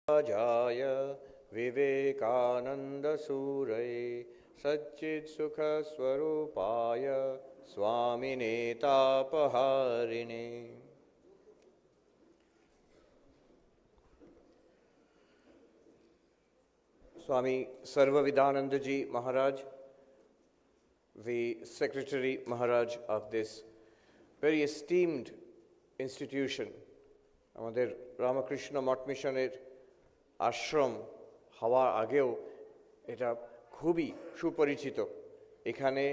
जाय विवेकानन्दसूरये सच्चित्सुखस्वरूपाय स्वामिने तापहारिणे। Swami Sarvavidananda Ji Maharaj, the Secretary Maharaj of this very esteemed institution, আমাদের রামকৃষ্ণ মঠ মিশনের আশ্রম হওয়ার আগেও এটা খুবই সুপরিচিত এখানে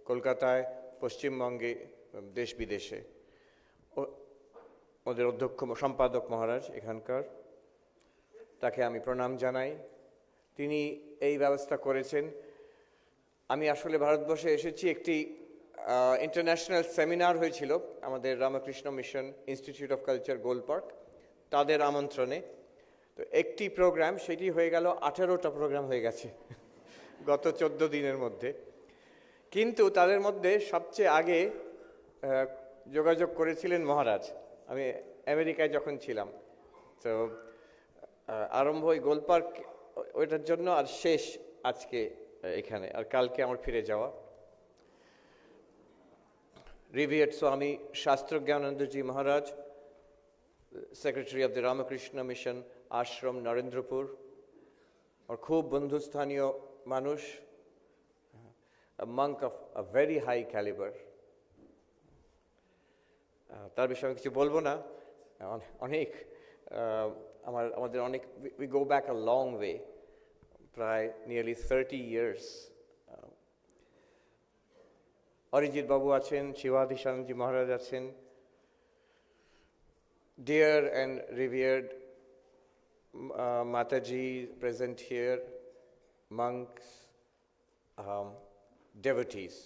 কলকাতায়, পশ্চিমবঙ্গে, দেশ বিদেশে। ওদের অধ্যক্ষ সম্পাদক মহারাজ এখানকার, তাকে আমি প্রণাম জানাই। তিনি এই ব্যবস্থা করেছেন। আমি আসলে ভারতবর্ষে এসেছি, একটি ইন্টারন্যাশনাল সেমিনার হয়েছিল আমাদের Ramakrishna mission institute of culture goal park, তাদের আমন্ত্রণে। তো একটি প্রোগ্রাম, সেটি হয়ে গেল 18টা প্রোগ্রাম হয়ে গেছে গত 14 দিনের মধ্যে। কিন্তু তাদের মধ্যে সবচেয়ে আগে যোগাযোগ করেছিলেন মহারাজ, আমি আমেরিকায় যখন ছিলাম। তো আরম্ভ ওই গোল পার্ক ওইটার জন্য, আর শেষ আজকে এখানে, আর কালকে আমার ফিরে যাওয়া। Revered Swami Shastragyanandaji Maharaj, Secretary of the Ramakrishna Mission Ashram, Narendrapur, और खूब बंधुस्थानीय मानुष, a monk of a very high caliber. তার বিষয়ে আমি কিছু বলবো না, অনেক আমাদের অনেক, we go back a long way, প্রায় nearly 30 years. অরিজিৎ বাবু আছেন, শিবাধিশানন্দজি মহারাজ আছেন, dear and revered Mataji present here, monks, devotees.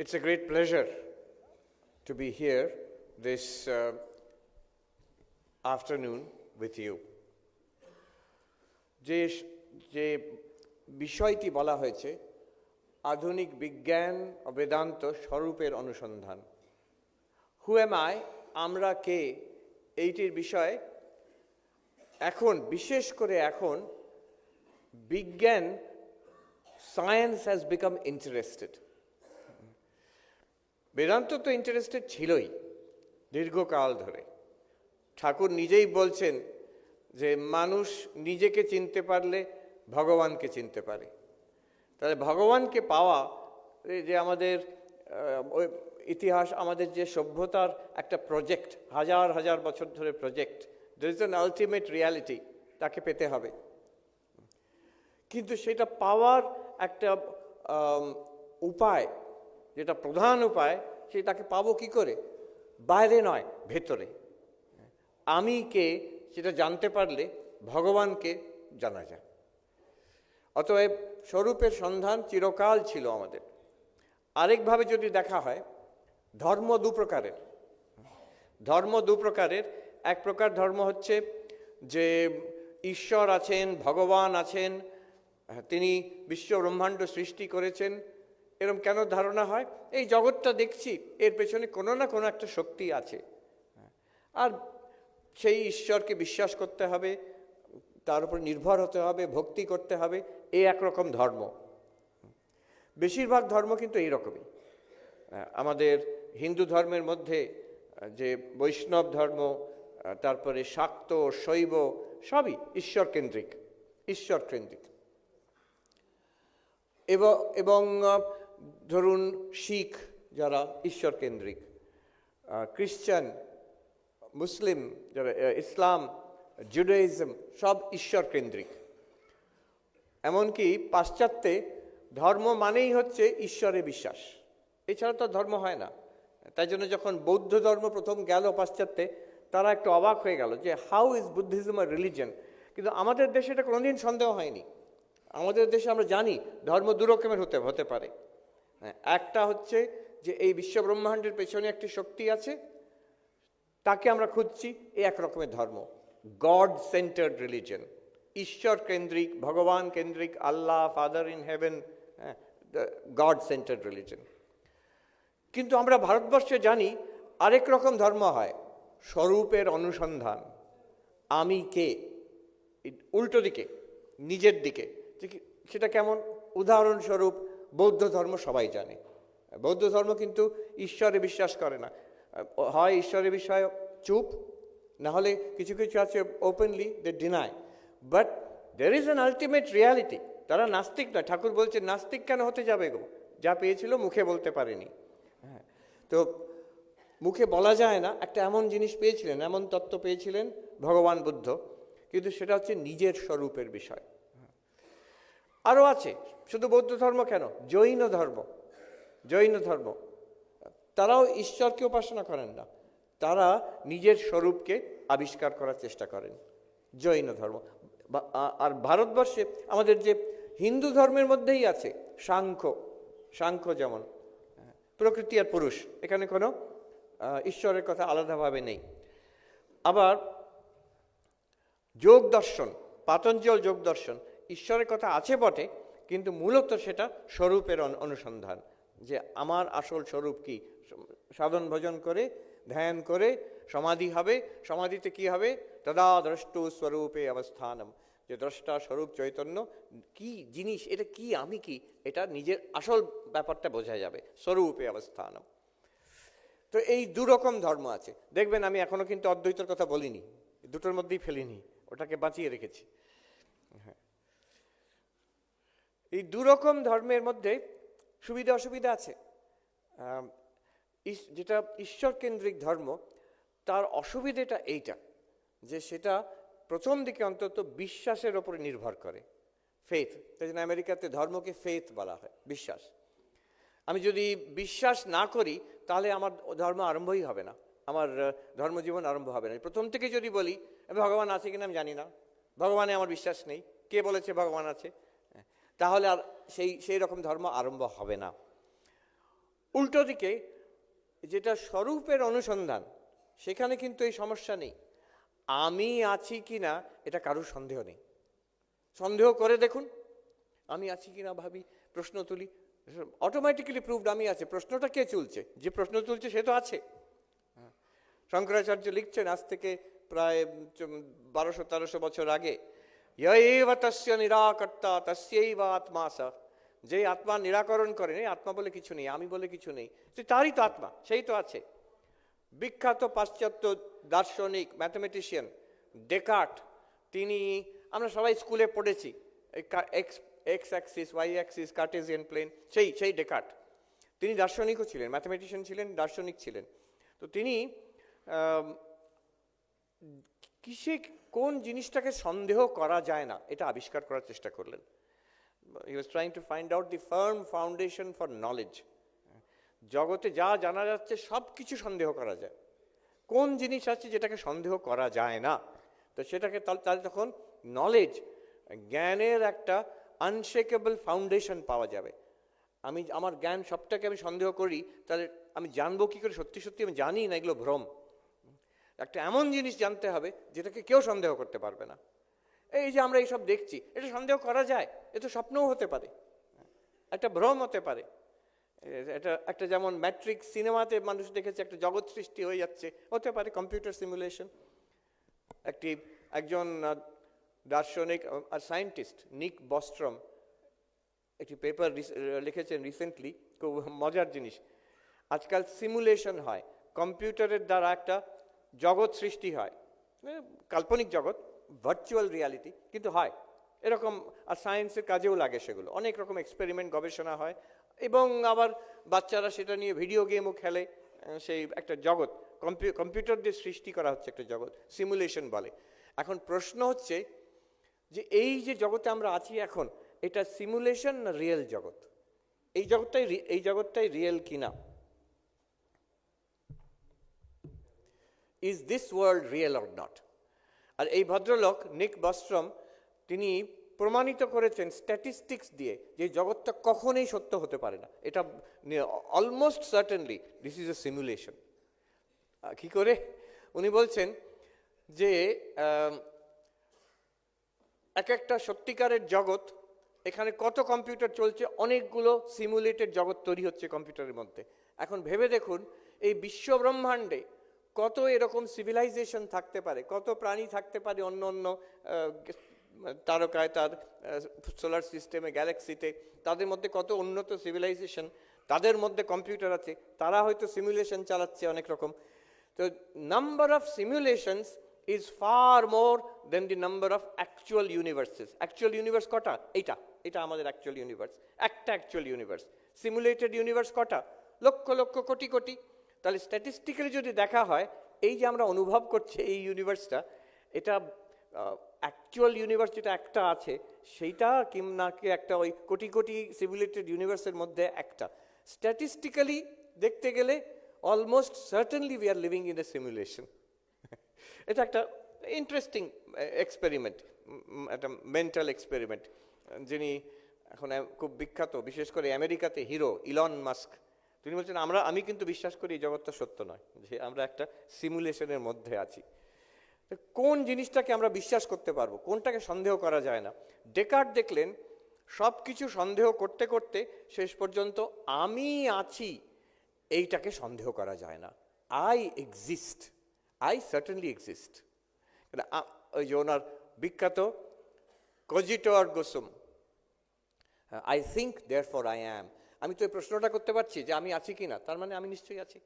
It's a great pleasure to be here this afternoon with you. যে বিষয়টি বলা হয়েছে, আধুনিক বিজ্ঞান ও বেদান্ত স্বরূপের অনুসন্ধান। হু এম আই, আমরা কে, এইটির বিষয়ে এখন, বিশেষ করে এখন বিজ্ঞান, science has become interested. Vedanta তো ইন্টারেস্টেড ছিলই দীর্ঘকাল ধরে। ঠাকুর নিজেই বলছেন যে মানুষ নিজেকে চিনতে পারলে ভগবানকে চিনতে পারে। তাহলে ভগবানকে পাওয়া, যে আমাদের ইতিহাস, আমাদের যে সভ্যতার একটা প্রজেক্ট, হাজার হাজার বছর ধরে project, there is an ultimate reality, তাকে পেতে হবে। কিন্তু সেটা পাওয়ার একটা উপায়, যেটা প্রধান উপায়, সেটাকে পাবো কি করে? বাইরে নয়, ভেতরে। আমি কে সেটা জানতে পারলে ভগবানকে জানা যায়। অতএব স্বরূপের সন্ধান চিরকাল ছিল আমাদের। আরেকভাবে যদি দেখা হয়, ধর্ম দু প্রকারের। এক প্রকার ধর্ম হচ্ছে যে ঈশ্বর আছেন, ভগবান আছেন, তিনি বিশ্ব ব্রহ্মাণ্ড সৃষ্টি করেছেন, এরকম কেন ধারণা হয়? এই জগৎটা দেখছি, এর পেছনে কোনো না কোনো একটা শক্তি আছে, আর সেই ঈশ্বরকে বিশ্বাস করতে হবে, তার উপর নির্ভর হতে হবে, ভক্তি করতে হবে। এই একরকম ধর্ম। বেশিরভাগ ধর্ম কিন্তু এইরকমই। আমাদের হিন্দু ধর্মের মধ্যে যে বৈষ্ণব ধর্ম, তারপরে শাক্ত, শৈব, সবই ঈশ্বর কেন্দ্রিক। এবং ধরুন শিখ যারা ঈশ্বর কেন্দ্রিক, খ্রিস্টান, মুসলিম যারা, ইসলাম, জুডাইজম, সব ঈশ্বর কেন্দ্রিক। এমনকি পাশ্চাত্যে ধর্ম মানেই হচ্ছে ঈশ্বরে বিশ্বাস, এছাড়া তো ধর্ম হয় না। তাই জন্য যখন বৌদ্ধ ধর্ম প্রথম গেল পাশ্চাত্যে, তারা একটু অবাক হয়ে গেল যে how is Buddhism a religion. কিন্তু আমাদের দেশে এটা কোনোদিন সন্দেহ হয়নি। আমাদের দেশে আমরা জানি ধর্ম দু রকমের হতে পারে। একটা হচ্ছে যে এই বিশ্ব ব্রহ্মাণ্ডের পেছনে একটি শক্তি আছে, তাকে আমরা খুঁজছি, এই এক রকমের ধর্ম, গড সেন্টার্ড রিলিজন, ঈশ্বর কেন্দ্রিক, ভগবান কেন্দ্রিক, Allah, father in heaven, God centred religion. কিন্তু আমরা ভারতবর্ষে জানি আরেক রকম ধর্ম হয়, স্বরূপের অনুসন্ধান, আমি কে, উল্টো দিকে, নিজের দিকে। সেটা কেমন? উদাহরণস্বরূপ বৌদ্ধ ধর্ম সবাই জানে। বৌদ্ধ ধর্ম কিন্তু ঈশ্বরে বিশ্বাস করে না, হয় ঈশ্বরের বিষয়ে চুপ, না হলে কিছু কিছু আছে openly they deny, but there is an ultimate reality. তারা নাস্তিক নয়। ঠাকুর বলছে নাস্তিক কেন হতে যাবে গো, যা পেয়েছিল মুখে বলতে পারেনি। হ্যাঁ, তো মুখে বলা যায় না একটা এমন জিনিস পেয়েছিলেন, এমন তত্ত্ব পেয়েছিলেন ভগবান বুদ্ধ, কিন্তু সেটা হচ্ছে নিজের স্বরূপের বিষয়। আরও আছে, শুধু বৌদ্ধ ধর্ম কেন, জৈন ধর্ম, জৈন ধর্ম তারাও ঈশ্বরকে উপাসনা করেন না, তারা নিজের স্বরূপকে আবিষ্কার করার চেষ্টা করেন, জৈন ধর্ম। আর ভারতবর্ষে আমাদের যে হিন্দু ধর্মের মধ্যেই আছে সাংখ্য, সাংখ্য যেমন প্রকৃতি আর পুরুষ, এখানে কোনো ঈশ্বরের কথা আলাদাভাবে নেই। আবার যোগ দর্শন, পাতঞ্জল যোগ দর্শন, ঈশ্বরের কথা আছে বটে, কিন্তু মূলত সেটা স্বরূপের অনুসন্ধান, যে আমার আসল স্বরূপ কি। সাধন ভজন করে, ধ্যান করে সমাধি হবে, সমাধিতে কি হবে, তদা দ্রষ্টু স্বরূপে অবস্থানম, যে দ্রষ্টা স্বরূপ চৈতন্য কি জিনিস, এটা কি, আমি কি, এটা নিজের আসল ব্যাপারটা বোঝা যাবে, স্বরূপে অবস্থানম। তো এই দুরকম ধর্ম আছে। দেখবেন আমি এখনো কিন্তু অদ্বৈতের কথা বলিনি, দুটোর মধ্যেই ফেলিনি, ওটাকে বাঁচিয়ে রেখেছি। হ্যাঁ, এই দুরকম ধর্মের মধ্যে সুবিধা অসুবিধা আছে। যেটা ঈশ্বর কেন্দ্রিক ধর্ম, তার অসুবিধাটা এইটা যে সেটা প্রথম দিকে অন্তত বিশ্বাসের ওপরে নির্ভর করে, ফেথ। তাই জন্য আমেরিকাতে ধর্মকে ফেথ বলা হয়, বিশ্বাস। আমি যদি বিশ্বাস না করি তাহলে আমার ধর্ম আরম্ভই হবে না, আমার ধর্মজীবন আরম্ভ হবে না। প্রথম থেকে যদি বলি ভগবান আছে কিনা আমি জানি না, ভগবানে আমার বিশ্বাস নেই, কে বলেছে ভগবান আছে, তাহলে আর সেই রকম ধর্ম আরম্ভ হবে না। উল্টো দিকে যেটা স্বরূপের অনুসন্ধান, সেখানে কিন্তু এই সমস্যা নেই। আমি আছি কি না এটা কারোর সন্দেহ নেই। সন্দেহ করে দেখুন, আমি আছি কি না ভাবি, প্রশ্ন তুলি, অটোমেটিক্যালি প্রুভড আমি আছে। প্রশ্নটা কে তুলছে? যে প্রশ্ন তুলছে সে তো আছে। শঙ্করাচার্য লিখছেন আজ থেকে প্রায় 1200-1300 বছর আগে, ইয়ৈব তস্য নিরাকর্তা তস্যৈব আত্মা সা, যে আত্মা নিরাকরণ করেন, আত্মা বলে কিছু নেই, আমি বলে কিছু নেই, তারই তো আত্মা, সেই তো আছে। বিখ্যাত পাশ্চাত্য দার্শনিক ম্যাথমেটিশিয়ান ডেকার্ট, তিনি, আমরা সবাই স্কুলে পড়েছি, X axis, Y axis, Cartesian plane, সেই ডেকার্ট। তিনি দার্শনিকও ছিলেন, ম্যাথমেটিশিয়ান ছিলেন, দার্শনিক ছিলেন। তো তিনি কিসে কোন জিনিসটাকে সন্দেহ করা যায় না এটা আবিষ্কার করার চেষ্টা করলেন। He was trying to find out the firm foundation for knowledge. জগতে যা জানা যাচ্ছে সব কিছু সন্দেহ করা যায়, কোন জিনিস আছে যেটাকে সন্দেহ করা যায় না, তো সেটাকে তাহলে তখন নলেজ, জ্ঞানের একটা আনশেকেবল ফাউন্ডেশন পাওয়া যাবে। আমি আমার জ্ঞান সবটাকে আমি সন্দেহ করি, তাহলে আমি জানবো কি করে সত্যি সত্যি আমি জানি না এগুলো ভ্রম। একটা এমন জিনিস জানতে হবে যেটাকে কেউ সন্দেহ করতে পারবে না। এই যে আমরা এইসব দেখছি, এটা সন্দেহ করা যায়, এ তো স্বপ্নও হতে পারে, একটা ভ্রম হতে পারে। এটা একটা যেমন ম্যাট্রিক্স সিনেমাতে মানুষ দেখেছে একটা জগৎ সৃষ্টি হয়ে যাচ্ছে, হতে পারে কম্পিউটার সিমুলেশন। একজন দার্শনিক আর সায়েন্টিস্ট নিক বস্ট্রম একটি পেপার লিখেছেন রিসেন্টলি, খুব মজার জিনিস। আজকাল সিমুলেশন হয়, কম্পিউটারের দ্বারা একটা জগৎ সৃষ্টি হয়, কাল্পনিক জগৎ, ভার্চুয়াল রিয়ালিটি, কিন্তু হয় এরকম। আর সায়েন্সের কাজেও লাগে সেগুলো, অনেক রকম এক্সপেরিমেন্ট, গবেষণা হয়, এবং আবার বাচ্চারা সেটা নিয়ে ভিডিও গেমও খেলে। সেই একটা জগৎ কম্পিউটার দিয়ে সৃষ্টি করা হচ্ছে একটা জগৎ, সিমুলেশন বলে। এখন প্রশ্ন হচ্ছে যে এই যে জগতে আমরা আছি এখন, এটা সিমুলেশন না রিয়েল জগৎ? এই জগৎটাই রিয়েল কিনা? Is this world real or not? আর এই ভদ্রলোক নিক বস্ট্রম তিনি প্রমাণিত করেছেন স্ট্যাটিস্টিক্স দিয়ে যে জগৎটা কখনোই সত্য হতে পারে না, এটা almost certainly this is a simulation. কি করে? উনি বলছেন যে এক একটা সত্যিকারের জগৎ, এখানে কত কম্পিউটার চলছে, অনেকগুলো সিমুলেটেড জগৎ তৈরি হচ্ছে কম্পিউটারের মধ্যে। এখন ভেবে দেখুন এই বিশ্ব ব্রহ্মাণ্ডে কত এরকম সিভিলাইজেশন থাকতে পারে, কত প্রাণী থাকতে পারে অন্য অন্য তারকায়, তার সোলার সিস্টেমে, গ্যালাক্সিতে, তাদের মধ্যে কত উন্নত সিভিলাইজেশন, তাদের মধ্যে কম্পিউটার আছে, তারা হয়তো সিমুলেশন চালাচ্ছে অনেক রকম। তো number of simulations is far more than the number of actual universes. Actual universe কটা? এটা আমাদের অ্যাকচুয়াল ইউনিভার্স, একটা অ্যাকচুয়াল ইউনিভার্স। সিমুলেটেড ইউনিভার্স কটা? লক্ষ লক্ষ কোটি কোটি। তাহলে স্ট্যাটিস্টিক্যালি যদি দেখা হয়, এই যে আমরা অনুভব করছি এই ইউনিভার্সটা, এটা অ্যাকচুয়াল ইউনিভার্স যেটা একটা আছে সেইটা নাকি একটা ওই কোটি কোটি সিমুলেটেড ইউনিভার্সের মধ্যে একটা? স্ট্যাটিস্টিক্যালি দেখতে গেলে almost certainly we are living in a simulation. এটা একটা ইন্টারেস্টিং এক্সপেরিমেন্ট, একটা মেন্টাল এক্সপেরিমেন্ট। যিনি এখন খুব বিখ্যাত, বিশেষ করে আমেরিকাতে হিরো, ইলন মাস্ক, তিনি বলছেন আমি কিন্তু বিশ্বাস করি এই জগৎটা সত্য নয়, যে আমরা একটা সিমুলেশনের মধ্যে আছি। কোন জিনিসটাকে আমরা বিশ্বাস করতে পারবো, কোনটাকে সন্দেহ করা যায় না? ডেকার্ট দেখলেন সব কিছু সন্দেহ করতে করতে শেষ পর্যন্ত আমি আছি এইটাকে সন্দেহ করা যায় না। I exist, I certainly exist. ওই যে ওনার বিখ্যাত কজিটো আরগো সুম, I think therefore I am. আমি তো এই প্রশ্নটা করতে পারছি যে আমি আছি কি না, তার মানে আমি নিশ্চয়ই আছি।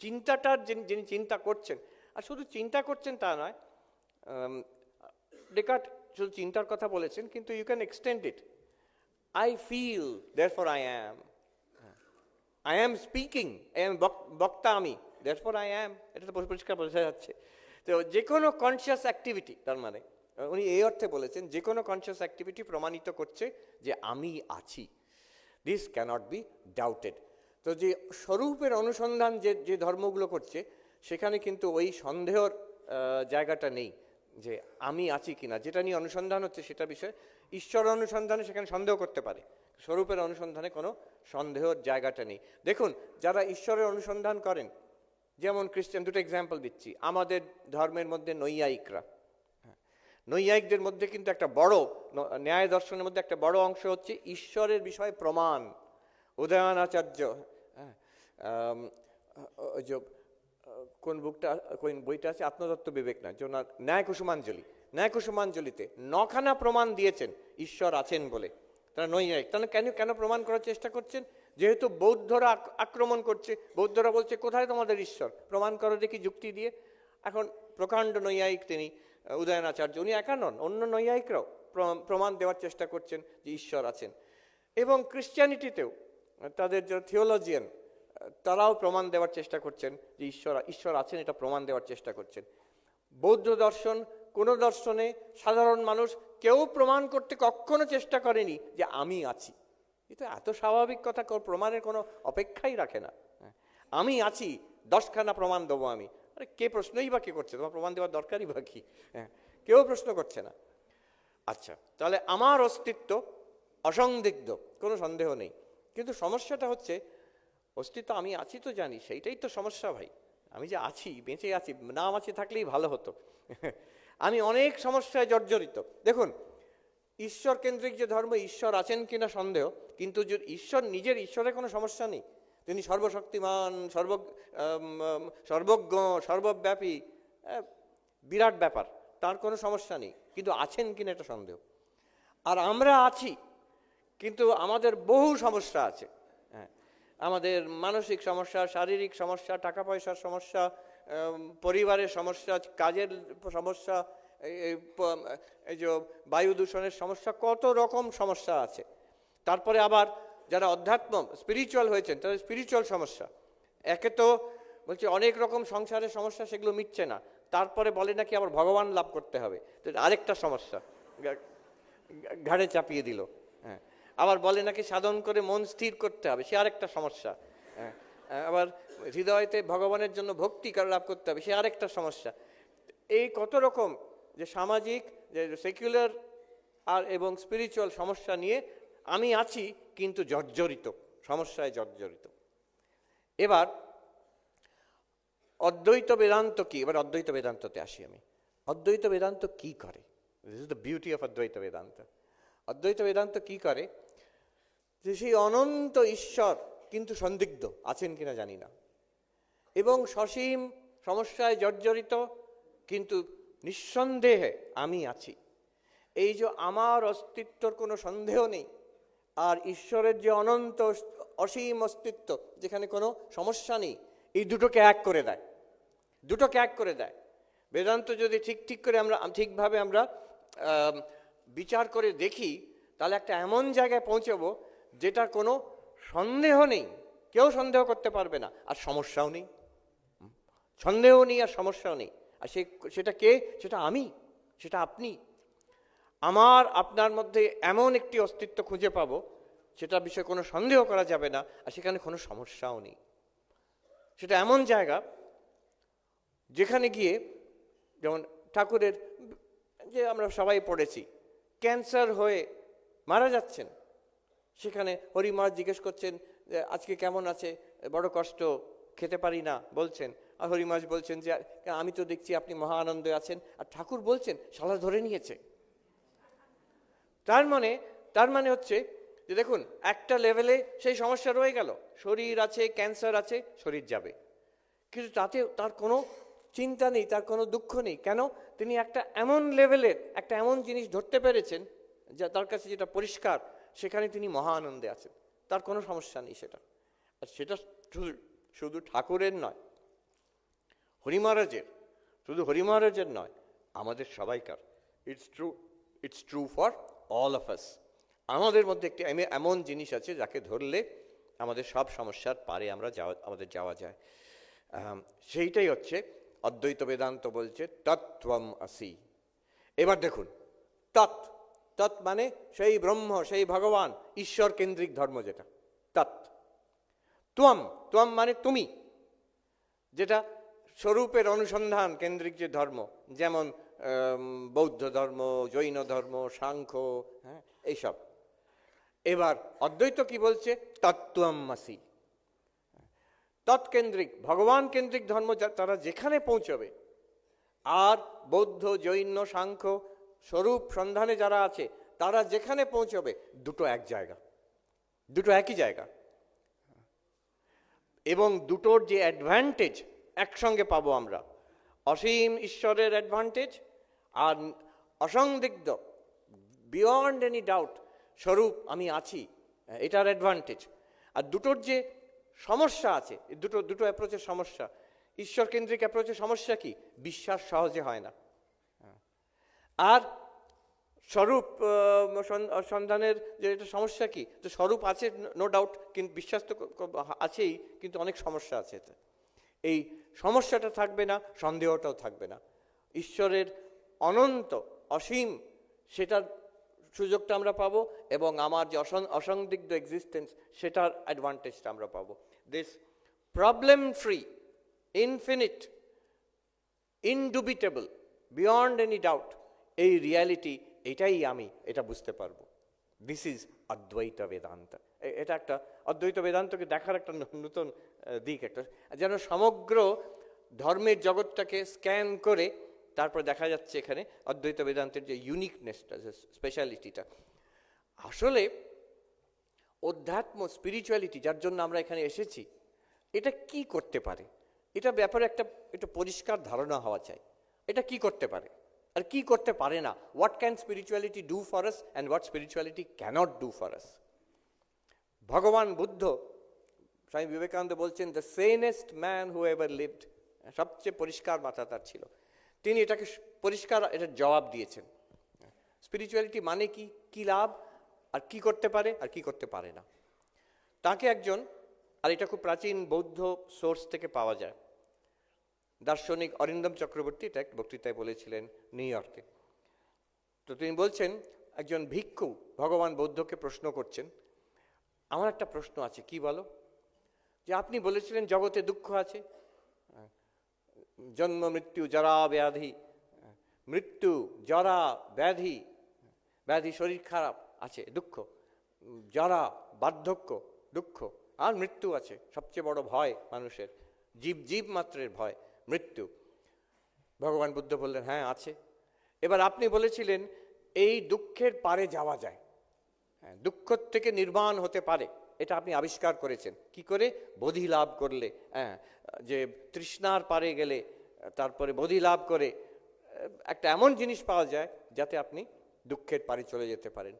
চিন্তাটার যিনি চিন্তা করছেন, আর শুধু চিন্তা করছেন তা নয়, ডেকার্ট শুধু চিন্তার কথা বলেছেন, কিন্তু you can extend it. I feel therefore I am, I am speaking, বক্তা আমি, দেয়ারফর আই অ্যাম। এটা তো পরিষ্কার বোঝা যাচ্ছে। তো যে কোনো কনসিয়াস অ্যাক্টিভিটি, তার মানে উনি এই অর্থে বলেছেন যে কোনো কনসিয়াস অ্যাক্টিভিটি প্রমাণিত করছে যে আমি আছি। This cannot be doubted. তো যে স্বরূপের অনুসন্ধান যে ধর্মগুলো করছে, সেখানে কিন্তু ওই সন্দেহর জায়গাটা নেই যে আমি আছি কিনা। যেটা নিয়ে অনুসন্ধান হচ্ছে সেটা বিষয়। ঈশ্বর অনুসন্ধানে সেখানে সন্দেহ করতে পারে, স্বরূপের অনুসন্ধানে কোনো সন্দেহর জায়গাটা নেই। দেখুন, যারা ঈশ্বরের অনুসন্ধান করেন, যেমন খ্রিস্টান, দুটো এক্সাম্পল দিচ্ছি। আমাদের ধর্মের মধ্যে নৈয়ায়িকরা, নৈয়ায়িকদের মধ্যে কিন্তু একটা বড় ন্যায় দর্শনের মধ্যে একটা বড় অংশ হচ্ছে ঈশ্বরের বিষয়ে প্রমাণ। উদয়নাচার্য, কোন বইটা আছে, আত্মতত্ত্ব বিবেক না, যে ওনার ন্যায় কুসুমাঞ্জলিতে 9খানা প্রমাণ দিয়েছেন ঈশ্বর আছেন বলে। তারা নৈয়ায়িক। তাহলে কেন প্রমাণ করার চেষ্টা করছেন? যেহেতু বৌদ্ধরা আক্রমণ করছে, বৌদ্ধরা বলছে কোথায় তোমাদের ঈশ্বর, প্রমাণ করো দেখি যুক্তি দিয়ে। এখন প্রকাণ্ড নৈয়ায়িক তিনি উদয়নাচার্য, উনি একা নন, অন্য নৈয়ায়িকরাও প্রমাণ দেওয়ার চেষ্টা করছেন যে ঈশ্বর আছেন। এবং ক্রিশ্চিয়ানিটিতেও তাদের যে থিওলজিয়ান, তারাও প্রমাণ দেওয়ার চেষ্টা করছেন যে ঈশ্বর আছেন, এটা প্রমাণ দেওয়ার চেষ্টা করছেন। বৌদ্ধ দর্শন, কোন দর্শনে সাধারণ মানুষ কেউ প্রমাণ করতে কখনো চেষ্টা করেনি যে আমি আছি। এটা এত স্বাভাবিক কথা, প্রমাণের কোনো অপেক্ষাই রাখে না। আমি আছি, 10খানা প্রমাণ দেবো আমি। আরে কে প্রশ্নই বা কে করছে? তোমার প্রমাণ দেওয়ার দরকারই বা কি? কেউ প্রশ্ন করছে না। আচ্ছা, তাহলে আমার অস্তিত্ব অসন্দিগ্ধ, কোনো সন্দেহ নেই। কিন্তু সমস্যাটা হচ্ছে, অস্তিত্ব আমি আছি তো জানি, সেইটাই তো সমস্যা ভাই। আমি যে আছি, বেঁচে আছি, নাম আছে থাকলেই ভালো হতো। আমি অনেক সমস্যায় জর্জরিত। দেখুন, ঈশ্বর কেন্দ্রিক যে ধর্ম, ঈশ্বর আছেন কিনা সন্দেহ, কিন্তু ঈশ্বরের কোনো সমস্যা নেই। তিনি সর্বশক্তিমান, সর্বজ্ঞ, সর্বব্যাপী, বিরাট ব্যাপার, তার কোনো সমস্যা নেই। কিন্তু আছেন কিনা এটা সন্দেহ। আর আমরা আছি, কিন্তু আমাদের বহু সমস্যা আছে। আমাদের মানসিক সমস্যা, শারীরিক সমস্যা, টাকা পয়সার সমস্যা, পরিবারের সমস্যা, কাজের সমস্যা, এই যে বায়ু দূষণের সমস্যা, কত রকম সমস্যা আছে। তারপরে আবার যারা অধ্যাত্ম স্পিরিচুয়াল হয়েছেন, তাদের স্পিরিচুয়াল সমস্যা। একে তো বলছি অনেক রকম সংসারের সমস্যা, সেগুলো মিটছে না, তারপরে বলে নাকি আবার ভগবান লাভ করতে হবে, তো আরেকটা সমস্যা ঘাড়ে চাপিয়ে দিল। হ্যাঁ, আবার বলে নাকি সাধন করে মন স্থির করতে হবে, সে আরেকটা সমস্যা। আবার হৃদয়তে ভগবানের জন্য ভক্তি লাভ করতে হবে, সে আরেকটা সমস্যা। এই কত রকম যে সামাজিক, যে সেকুলার আর এবং স্পিরিচুয়াল সমস্যা নিয়ে আমি আছি, কিন্তু জর্জরিত, সমস্যায় জর্জরিত। এবার অদ্বৈত বেদান্ত কি? এবার অদ্বৈত বেদান্ততে আসি আমি। অদ্বৈত বেদান্ত কি করে? This is the beauty of অদ্বৈত বেদান্ত। অদ্বৈত বেদান্ত কি করে? যে সেই অনন্ত ঈশ্বর কিন্তু সন্দিগ্ধ, আছেন কিনা জানি না, এবং সসীম সমস্যায় জর্জরিত, কিন্তু নিঃসন্দেহে আমি আছি। এই যে আমার অস্তিত্বর কোনো সন্দেহ নেই, আর ঈশ্বরের যে অনন্ত অসীম অস্তিত্ব যেখানে কোনো সমস্যা নেই, এই দুটোকে এক করে দেয়, দুটোকে এক করে দেয়। বেদান্ত যদি ঠিক করে আমরা ঠিকভাবে আমরা বিচার করে দেখি, তাহলে একটা এমন জায়গায় পৌঁছবো যেটার কোনো সন্দেহ নেই, কেউ সন্দেহ করতে পারবে না, আর সমস্যাও নেই, সন্দেহ নেই আর সমস্যাও নেই। আর সেটা কে? সেটা আমি, সেটা আপনি। আমার আপনার মধ্যে এমন একটি অস্তিত্ব খুঁজে পাবো সেটা বিষয়ে কোনো সন্দেহ করা যাবে না, আর সেখানে কোনো সমস্যাও নেই। সেটা এমন জায়গা যেখানে গিয়ে, যেমন ঠাকুরের যে আমরা সবাই পড়েছি, ক্যান্সার হয়ে মারা যাচ্ছেন, সেখানে হরি মহারাজ জিজ্ঞেস করছেন যে আজকে কেমন আছে, বড় কষ্ট, খেতে পারি না বলছেন। আর হরি মহারাজ বলছেন যে আমি তো দেখছি আপনি মহা আনন্দে আছেন। আর ঠাকুর বলছেন শালা ধরে নিয়েছে। তার মানে হচ্ছে যে দেখুন, একটা লেভেলে সেই সমস্যা রয়ে গেল, শরীর আছে, ক্যান্সার আছে, শরীর যাবে, কিন্তু তাতে তার কোনো চিন্তা নেই, তার কোনো দুঃখ নেই। কেন? তিনি একটা এমন লেভেলের একটা এমন জিনিস ধরতে পেরেছেন যা তার কাছে যেটা পরিষ্কার, সেখানে তিনি মহা আনন্দে আছেন, তার কোনো সমস্যা নেই সেটা। আর সেটা শুধু ঠাকুরের নয়, হরি মহারাজের, শুধু হরি মহারাজের নয়, আমাদের সবাইকার। It's true for all of us. আমাদের মধ্যে একটি এমন জিনিস আছে যাকে ধরলে আমাদের সব সমস্যার পারে আমাদের যাওয়া যায়। সেইটাই হচ্ছে অদ্বৈত বেদান্ত বলছে তত্ত্বম আসি। এবার দেখুন, তৎ মানে সেই ব্রহ্ম, সেই ভগবান, ঈশ্বর কেন্দ্রিক ধর্ম যেটা ত্বম মানে তুমি, যেটা স্বরূপের অনুসন্ধান কেন্দ্রিক যে ধর্ম, যেমন বৌদ্ধ ধর্ম, জৈন ধর্ম, সাংখ্য, হ্যাঁ, এইসব। এবার অদ্বৈত কি বলছে? তত্ত্বমসি, তৎকেন্দ্রিক ভগবান কেন্দ্রিক ধর্ম তারা যেখানে পৌঁছবে, আর বৌদ্ধ, জৈন, সাংখ্য স্বরূপ সন্ধানে যারা আছে তারা যেখানে পৌঁছবে, দুটো এক জায়গা, দুটো একই জায়গা। এবং দুটোর যে অ্যাডভান্টেজ একসঙ্গে পাবো আমরা, অসীম ঈশ্বরের অ্যাডভান্টেজ আর অসন্দিগ্ধ বিয়ন্ড এনি ডাউট স্বরূপ আমি আছি, এটার অ্যাডভান্টেজ। আর দুটোর যে সমস্যা আছে, দুটো অ্যাপ্রোচের সমস্যা। ঈশ্বর কেন্দ্রিক অ্যাপ্রোচের সমস্যা কি? বিশ্বাস সহজে হয় না। আর স্বরূপ সন্ধানের যে এটা সমস্যা কি? তো স্বরূপ আছে নো ডাউট, কিন্তু বিশ্বাস তো আছেই, কিন্তু অনেক সমস্যা আছে এতে। এই সমস্যাটা থাকবে না, সন্দেহটাও থাকবে না। ঈশ্বরের অনন্ত অসীম সেটার সুযোগটা আমরা পাবো, এবং আমার যে অসন্দিগ্ধ এক্সিস্টেন্স সেটার অ্যাডভান্টেজটা আমরা পাবো। This problem free, infinite, indubitable, beyond any doubt, এই রিয়ালিটি, এটাই আমি, এটা বুঝতে পারবো। দিস ইজ অদ্বৈত বেদান্ত। এটা একটা অদ্বৈত বেদান্তকে দেখার একটা নতুন দিক, একটা যেন সমগ্র ধর্মের জগৎটাকে স্ক্যান করে তারপর দেখা যাচ্ছে এখানে অদ্বৈত বেদান্তের যে ইউনিকনেসটা, যে স্পেশালিটিটা। আসলে অধ্যাত্ম, স্পিরিচুয়ালিটি যার জন্য আমরা এখানে এসেছি, এটা কি করতে পারে, এটা ব্যাপারে একটা পরিষ্কার ধারণা হওয়া চাই। এটা কি করতে পারে আর কি করতে পারে না। What can spirituality do for us and what spirituality cannot do for us. ভগবান বুদ্ধ, স্বামী বিবেকানন্দ বলছেন, the sanest man who ever lived, সবচেয়ে পরিষ্কার মাথা তার ছিল। তিনি এটাকে পরিষ্কার এটার জবাব দিয়েছেন। স্পিরিচুয়ালিটি মানে কি, কি লাভ, আর কি করতে পারে আর কি করতে পারে না। তাকে একজন, আর এটা খুব প্রাচীন বৌদ্ধ সোর্স থেকে পাওয়া যায়, দার্শনিক অরিন্দম চক্রবর্তী এটা এক বক্তৃতায় বলেছিলেন নিউ ইয়র্কে। তো তিনি বলছেন, একজন ভিক্ষু ভগবান বৌদ্ধকে প্রশ্ন করছেন, আমার একটা প্রশ্ন আছে, কি বলো? যে আপনি বলেছিলেন জগতে দুঃখ আছে, জন্ম মৃত্যু জরা ব্যাধি, মৃত্যু জরা ব্যাধি, ব্যাধি শরীর খারাপ আছে, দুঃখ, জরা বার্ধক্য দুঃখ, আর মৃত্যু আছে, সবচেয়ে বড় ভয় মানুষের, জীব মাত্রের ভয় মৃত্যু। ভগবান বুদ্ধ বললেন, হ্যাঁ আছে। এবার আপনি বলেছিলেন এই দুঃখের পারে যাওয়া যায়, হ্যাঁ, দুঃখ থেকে নির্বাণ হতে পারে, এটা আপনি আবিষ্কার করেছেন কি করে? বোধি লাভ করলে, হ্যাঁ, যে তৃষ্ণার পারে গেলে তারপরে বোধি লাভ করে একটা এমন জিনিস পাওয়া যায় যাতে আপনি দুঃখের পারে চলে যেতে পারেন।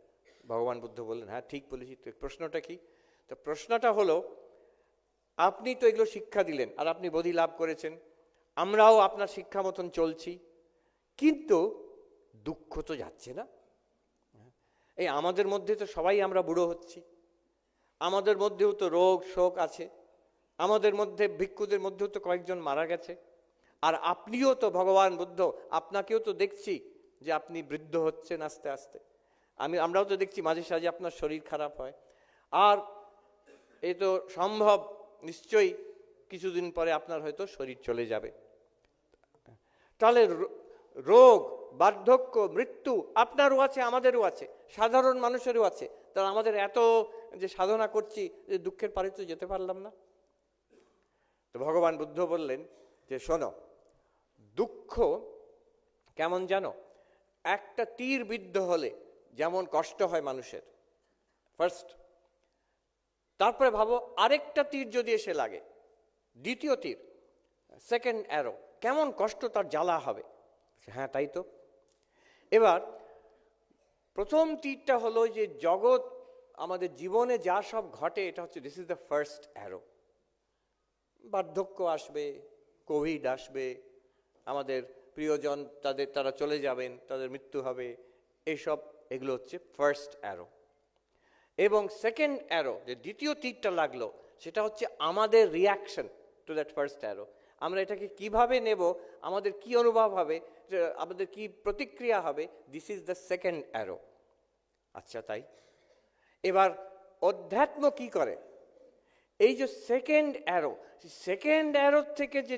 ভগবান বুদ্ধ বললেন, হ্যাঁ ঠিক বলেছি। তো প্রশ্নটা কি? তো প্রশ্নটা হলো, আপনি তো এগুলো শিক্ষা দিলেন আর আপনি বোধি লাভ করেছেন, আমরাও আপনার শিক্ষা মতন চলছি, কিন্তু দুঃখ তো যাচ্ছে না। এই আমাদের মধ্যে তো সবাই আমরা বুড়ো হচ্ছি, আমাদের মধ্যেও তো রোগ শোক আছে, আমাদের মধ্যে ভিক্ষুদের মধ্যেও তো কয়েকজন মারা গেছে, আর আপনিও তো ভগবান বুদ্ধ, আপনাকেও তো দেখছি যে আপনি বৃদ্ধ হচ্ছেন আস্তে আস্তে। আমরাও তো দেখছি মাঝে সাঝে আপনার শরীর খারাপ হয়, আর এ তো সম্ভব নিশ্চয়ই কিছুদিন পরে আপনার হয়তো শরীর চলে যাবে। তাহলে রোগ, বার্ধক্য, মৃত্যু আপনারও আছে, আমাদেরও আছে, সাধারণ মানুষেরও আছে। তাহলে আমাদের এত যে সাধনা করছি, যে দুঃখের পারে তো যেতে পারলাম না। তো ভগবান বুদ্ধ বললেন যে শোনো, দুঃখ কেমন জানো? একটা তীর বিদ্ধ হলে যেমন কষ্ট হয় মানুষের ফার্স্ট, তারপরে ভাবো আরেকটা তীর যদি এসে লাগে, দ্বিতীয় তীর, সেকেন্ড অ্যারো, কেমন কষ্ট তার জ্বালা হবে। হ্যাঁ তাই তো। এবার প্রথম তীরটা হলো যে জগৎ, আমাদের জীবনে যা সব ঘটে, এটা হচ্ছে this is the first arrow. বার্ধক্য আসবে, কোভিড আসবে, আমাদের প্রিয়জন তারা চলে যাবেন, তাদের মৃত্যু হবে, এইসব, এগুলো হচ্ছে ফার্স্ট অ্যারো। এবং সেকেন্ড অ্যারো, যে দ্বিতীয় তীরটা লাগলো, সেটা হচ্ছে আমাদের reaction to that first arrow. আমরা এটাকে কিভাবে নেব, আমাদের কি অনুভব হবে, আমাদের কি প্রতিক্রিয়া হবে, this is the second arrow. আচ্ছা তাই। এবার অধ্যাত্ম কি করে? এই যে সেকেন্ড অ্যারোর থেকে যে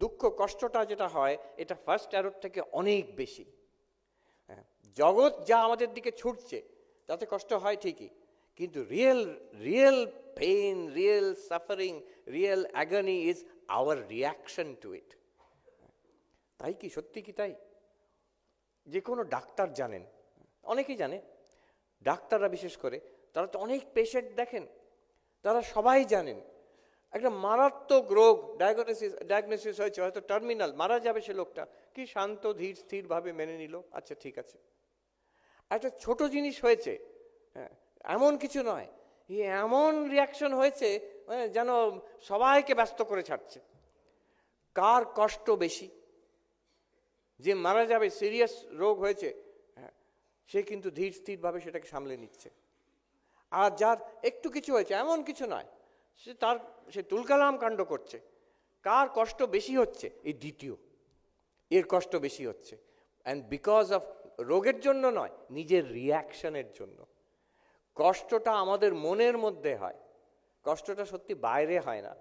দুঃখ কষ্টটা যেটা হয়, এটা ফার্স্ট অ্যারোর থেকে অনেক বেশি। জগৎ যা আমাদের দিকে ছুটছে তাতে কষ্ট হয় ঠিকই, কিন্তু real pain, real suffering, real agony is our reaction to it. তাই কি? সত্যি কি তাই? যে কোনো ডাক্তার জানেন, অনেকেই জানে, ডাক্তাররা বিশেষ করে, তারা তো অনেক পেশেন্ট দেখেন, তারা সবাই জানেন একটা মারাত্মক রোগ ডায়াগনোসিস হয়েছে, হয়তো টার্মিনাল, মারা যাবে সে লোকটা, কি শান্ত ধীর স্থিরভাবে মেনে নিল, আচ্ছা ঠিক আছে। একটা ছোট জিনিস হয়েছে, হ্যাঁ, এমন কিছু নয়, এমন রিয়াকশন হয়েছে যেন সবাইকে ব্যস্ত করে ছাড়ছে। কার কষ্ট বেশি? যে মারা যাবে, সিরিয়াস রোগ হয়েছে, হ্যাঁ, সে কিন্তু ধীর স্থিরভাবে সেটাকে সামলে নিচ্ছে। আর যার একটু কিছু হয়েছে, এমন কিছু নয়, সে তুলকালাম কাণ্ড করছে। কার কষ্ট বেশি হচ্ছে? এই দ্বিতীয়, এর কষ্ট বেশি হচ্ছে। অ্যান্ড বিকজ অফ রোগের জন্য নয়, নিজের রিয়াকশনের জন্য। কষ্টটা আমাদের মনের মধ্যে হয়, কষ্টটা সত্যি বাইরে হয় না,